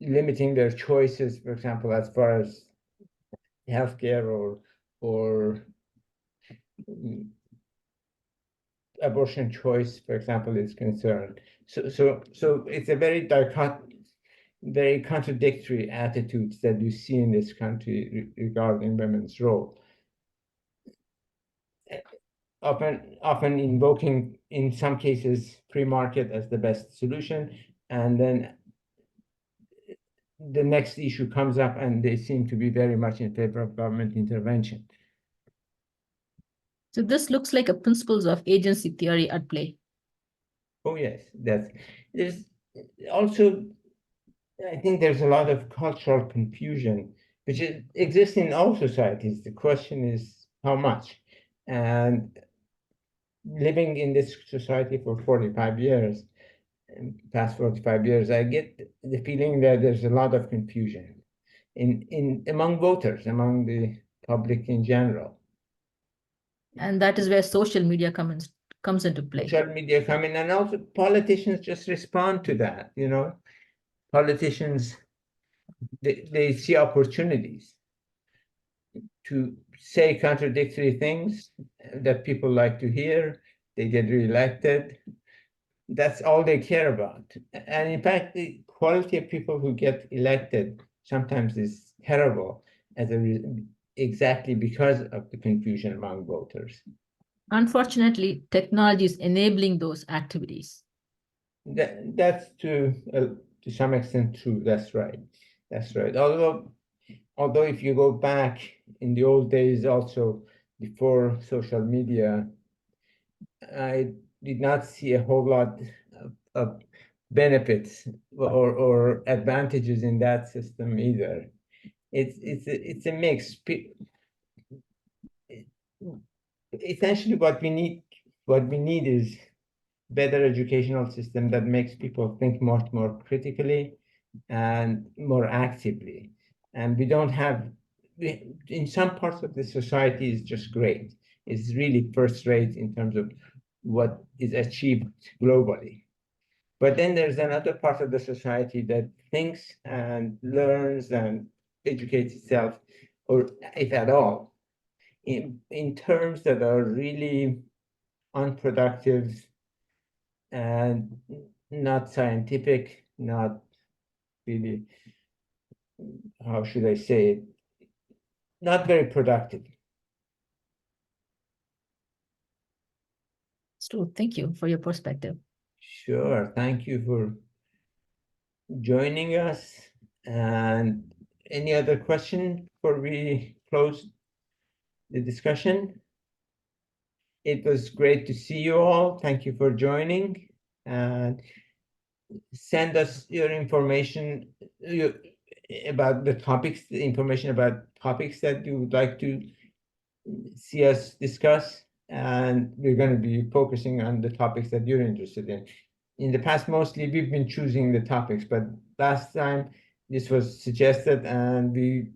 limiting their choices, for example, as far as healthcare or abortion choice, for example, is concerned. So it's a very contradictory attitudes that you see in this country regarding women's role. Often invoking, in some cases, free market as the best solution, and then the next issue comes up and they seem to be very much in favor of government intervention. So this looks like a principles of agency theory at play. Oh yes, there's also, I think there's a lot of cultural confusion which exists in all societies. The question is how much. And living in this society for 45 years, past 45 years, I get the feeling that there's a lot of confusion among voters, among the public in general. And that is where social media comes into play. Social media come in, and also politicians just respond to that. Politicians, they see opportunities to say contradictory things that people like to hear, they get reelected. That's all they care about. And in fact, the quality of people who get elected sometimes is terrible exactly because of the confusion among voters. Unfortunately, technology is enabling those activities. That's to some extent true. That's right. That's right. Although if you go back in the old days, also before social media, I did not see a whole lot of benefits or advantages in that system either. It's a mix. Essentially, what we need is better educational system that makes people think much more critically and more actively. And we don't have, in some parts of the society is just great. It's really first rate in terms of what is achieved globally. But then there's another part of the society that thinks and learns and educates itself, or if at all, in terms that are really unproductive and not scientific, not really, how should I say it, not very productive. Stu, thank you for your perspective. Sure, thank you for joining us. And any other question before we close the discussion? It was great to see you all. Thank you for joining, and send us your information about the topics, the information about topics that you would like to see us discuss, and we're going to be focusing on the topics that you're interested in. In the past, mostly we've been choosing the topics, but last time this was suggested and we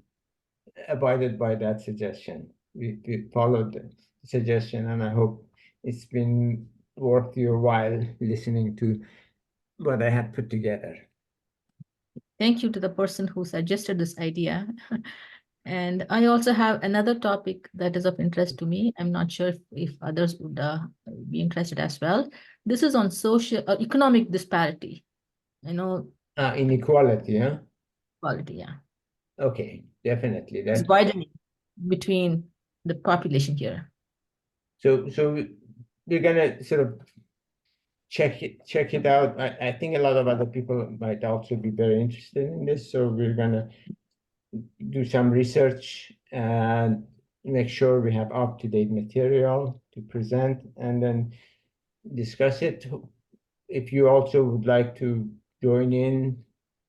abided by that suggestion. We followed the suggestion, and I hope it's been worth your while listening to what I had put together. Thank you to the person who suggested this idea. And I also have another topic that is of interest to me. I'm not sure if others would be interested as well. This is on social economic disparity. Inequality, yeah? Quality, yeah. Okay, definitely. It's widening between the population here. So we're gonna sort of check it out. I think a lot of other people might also be very interested in this, so we're gonna do some research and make sure we have up-to-date material to present and then discuss it. If you also would like to join in,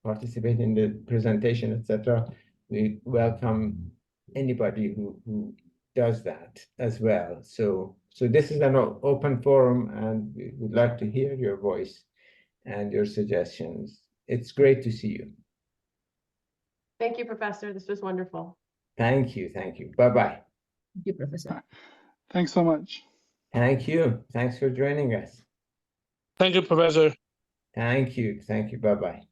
participate in the presentation, etc., we welcome anybody who does that as well. So this is an open forum, and we would like to hear your voice and your suggestions. It's great to see you. Thank you, Professor. This was wonderful. Thank you. Bye-bye. Thank you, Professor. Thanks so much. Thank you. Thanks for joining us. Thank you, Professor. Thank you. Bye-bye.